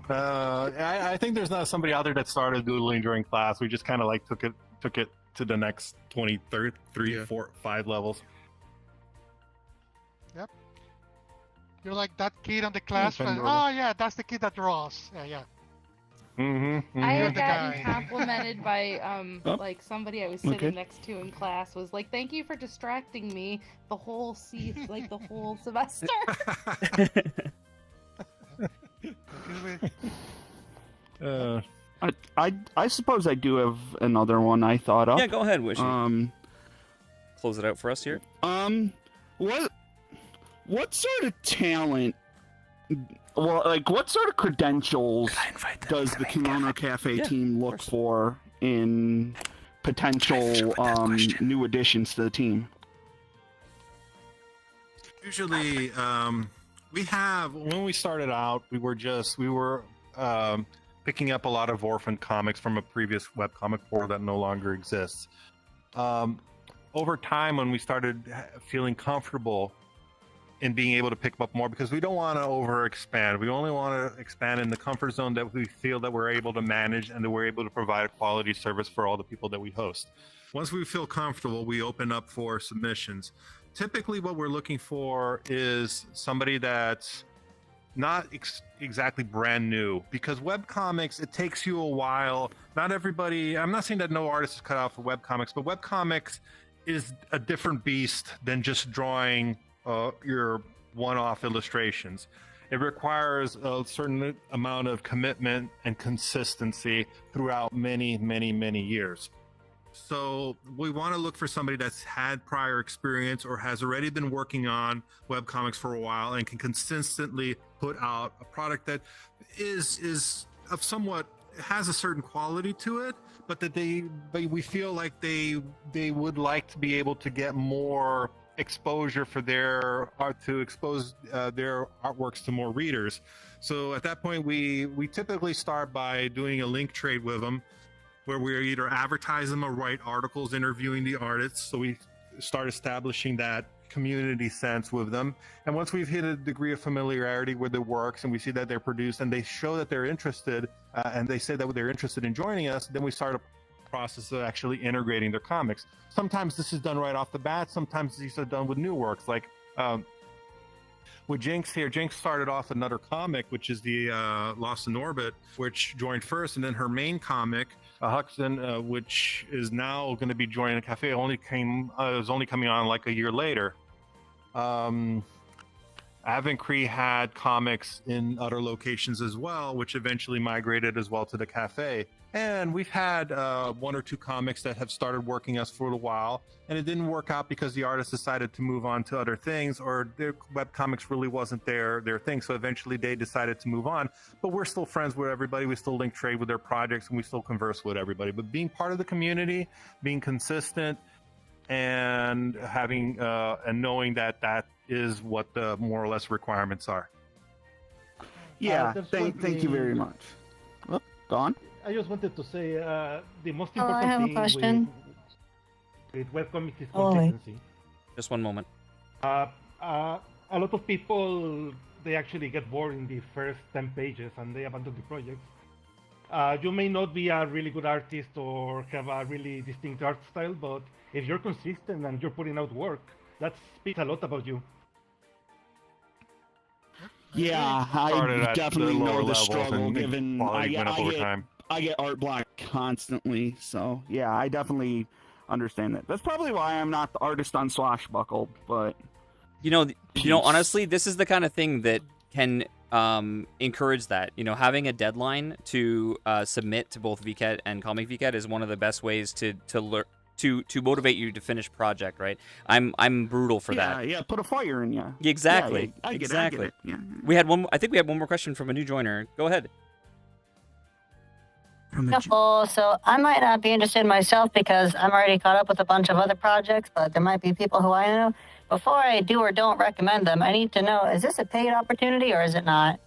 I think there's not somebody out there that started doodling during class. We just kind of like took it to the next 20, 30, 3, 4, 5 levels. Yep. You're like that kid on the class. Oh yeah, that's the kid that draws. Yeah. I had the gotten guy. complimented by like somebody I was sitting Okay. next to in class was like, "Thank you for distracting me the whole the whole semester." I suppose I do have another one I thought up. Yeah, go ahead, Wishy. Close it out for us here. What sort of talent? Well, like, what sort of credentials does the Kimono Cafe team look for in potential new additions to the team? Usually, when we started out, we were picking up a lot of orphan comics from a previous webcomic portal that no longer exists. Over time, when we started feeling comfortable in being able to pick up more, because we don't want to overexpand. We only want to expand in the comfort zone that we feel that we're able to manage and that we're able to provide a quality service for all the people that we host. Once we feel comfortable, we open up for submissions. Typically, what we're looking for is somebody that's not exactly brand new, because webcomics, it takes you a while. Not everybody, I'm not saying that no artist is cut out for webcomics, but webcomics is a different beast than just drawing your one-off illustrations. It requires a certain amount of commitment and consistency throughout many, many, many years. So we want to look for somebody that's had prior experience or has already been working on webcomics for a while and can consistently put out a product that is of somewhat, has a certain quality to it, but that we feel like they would like to be able to get more exposure for their art, to expose their artworks to more readers. So at that point, we typically start by doing a link trade with them, where we either advertise them or write articles interviewing the artists. So we start establishing that community sense with them. And once we've hit a degree of familiarity with the works and we see that they're produced and they show that they're interested and they say that they're interested in joining us, then we start a process of actually integrating their comics. Sometimes this is done right off the bat. Sometimes these are done with new works. Like with Jinx here, Jinx started off another comic, which is the Lost in Orbit, which joined first, and then her main comic, Huxton, which is now going to be joining a cafe, is only coming on like a year later. Avancree had comics in other locations as well, which eventually migrated as well to the cafe. And we've had 1 or 2 comics that have started working us for a while, and it didn't work out because the artists decided to move on to other things, or their webcomics really wasn't their thing. So eventually they decided to move on. But we're still friends with everybody. We still link trade with their projects, and we still converse with everybody. But being part of the community, being consistent, and having and knowing that is what the more or less requirements are. Yeah, thank you very much. Oh, go on. I just wanted to say the most Oh, I important have a thing question. with webcomics is Oh, consistency. Just one moment. A lot of people, they actually get bored in the first 10 pages and they abandon the project. You may not be a really good artist or have a really distinct art style, but if you're consistent and you're putting out work, that speaks a lot about you. Yeah, Started I at definitely the know lower the levels struggle, and given quality went up over time. I get art block constantly, so yeah, I definitely understand that. That's probably why I'm not the artist on Swashbuckled, but Honestly, this is the kind of thing that can encourage that. Having a deadline to submit to both Vket and Comic Vket is one of the best ways to learn. To motivate you to finish project, right? I'm brutal for that. Yeah, put a fire in you. Exactly. Yeah, I get exactly. it. Yeah. I think we had one more question from a new joiner. Go ahead. So I might not be interested myself because I'm already caught up with a bunch of other projects, but there might be people who I know. Before I do or don't recommend them, I need to know, is this a paid opportunity or is it not?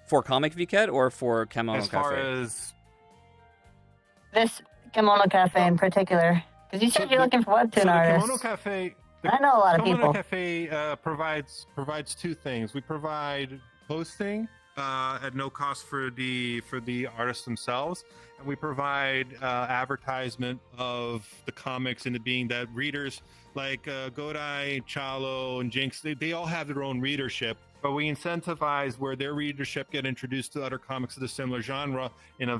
For Comic Vket or for Kimono As Cafe? far as This Kimono Cafe in particular. Because you said you're looking for webtoon artists. Kimono Cafe, I know a lot of Kimono people. Cafe provides 2 things. We provide hosting at no cost for the artists themselves, and we provide advertisement of the comics, and it being that readers like Godai, Chalo, and Jinx, they all have their own readership, but we incentivize where their readership get introduced to other comics of the similar genre in a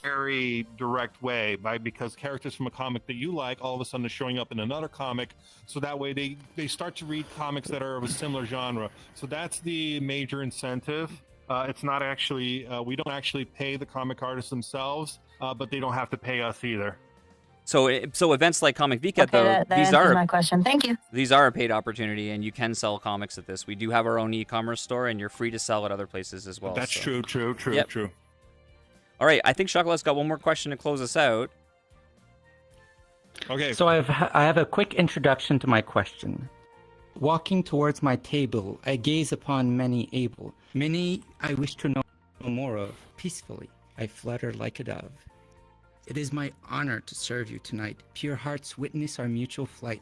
very direct way, because characters from a comic that you like all of a sudden are showing up in another comic, so that way they start to read comics that are of a similar genre. So that's the major incentive. It's not actually we don't actually pay the comic artists themselves, but they don't have to pay us either. So events like Comic Vket, Okay, though, that these answers are my question. Thank you. These are a paid opportunity, and you can sell comics at this. We do have our own e-commerce store, and you're free to sell at other places as well. That's so. true. Yep. True. All right, I think Chocolat's got one more question to close us out. Okay. So I have a quick introduction to my question. Walking towards my table, I gaze upon many able. Many I wish to know more of. Peacefully, I flutter like a dove. It is my honor to serve you tonight. Pure hearts witness our mutual flight.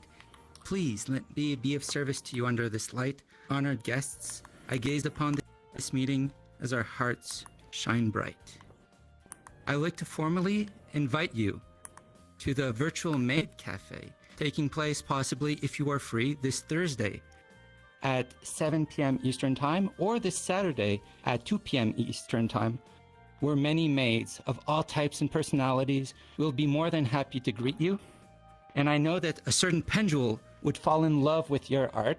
Please let me be of service to you under this light. Honored guests, I gaze upon this meeting as our hearts shine bright. I would like to formally invite you to the virtual Maid Cafe, taking place possibly, if you are free, this Thursday at 7 p.m. Eastern Time, or this Saturday at 2 p.m. Eastern Time, where many maids of all types and personalities will be more than happy to greet you. And I know that a certain pendulum would fall in love with your art.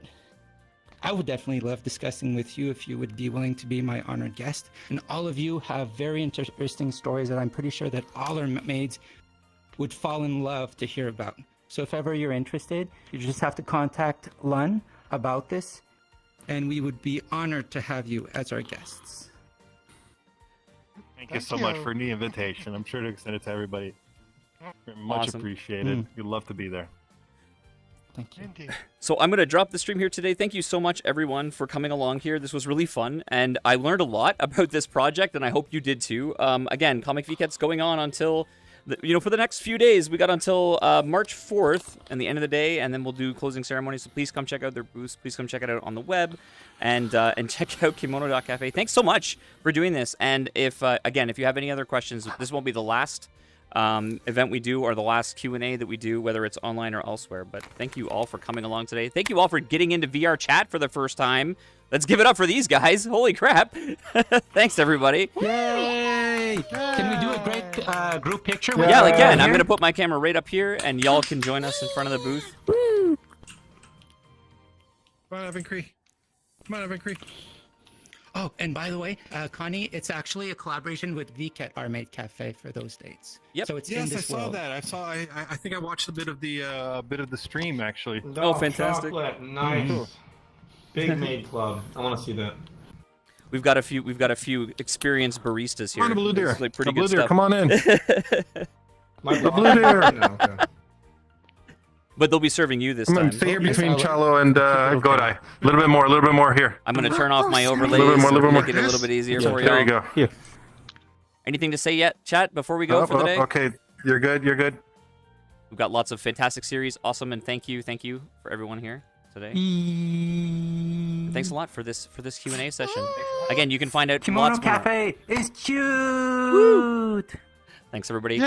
I would definitely love discussing with you if you would be willing to be my honored guest. And all of you have very interesting stories that I'm pretty sure that all our maids would fall in love to hear about. So if ever you're interested, you just have to contact Lun about this, and we would be honored to have you as our guests. Thank you so much for the invitation. I'm sure to extend it to everybody. Much Awesome. appreciated. We'd love to be there. Thank you. Indeed. So I'm going to drop the stream here today. Thank you so much, everyone, for coming along here. This was really fun, and I learned a lot about this project, and I hope you did too. Again, Comic Vket's going on until, for the next few days. We got until March 4th and the end of the day, and then we'll do closing ceremonies. So please come check out their booths. Please come check it out on the web, and check out kimono.cafe. Thanks so much for doing this. And if you have any other questions, this won't be the last event we do or the last Q&A that we do, whether it's online or elsewhere. But thank you all for coming along today. Thank you all for getting into VRChat for the first time. Let's give it up for these guys. Holy crap. Thanks, everybody. Yay! Can we do a great group picture? Yeah, like, yeah, and I'm going to put my camera right up here, and y'all can join us in front of the booth. Woo! Come on, Evan Cree. Come on, Evan Cree. Oh, and by the way, Connie, it's actually a collaboration with Vket, our Maid Cafe, for those dates. Yep. So it's Yes, in I this saw world. that. I think I watched a bit of the stream actually. Oh, fantastic. Chocolate. Nice. Big Maid Club. I want to see that. We've got a few experienced baristas here. Come on, Blue Deer. It's like pretty Blue good Deer, stuff. come on in. My The Blue Deer. No, okay. But they'll be serving you this Come time. on, stay here between Chalo and Godai. A little bit more here. I'm going to turn off my overlays little to more. make it a little bit easier for you. There you go. Here. Anything to say yet, chat, before we go for the day? Okay, you're good. We've got lots of fantastic series. Awesome, and thank you for everyone here today. Thanks a lot for this Q&A session. Again, you can find out Kimono lots more. Cafe is cute! Thanks, everybody.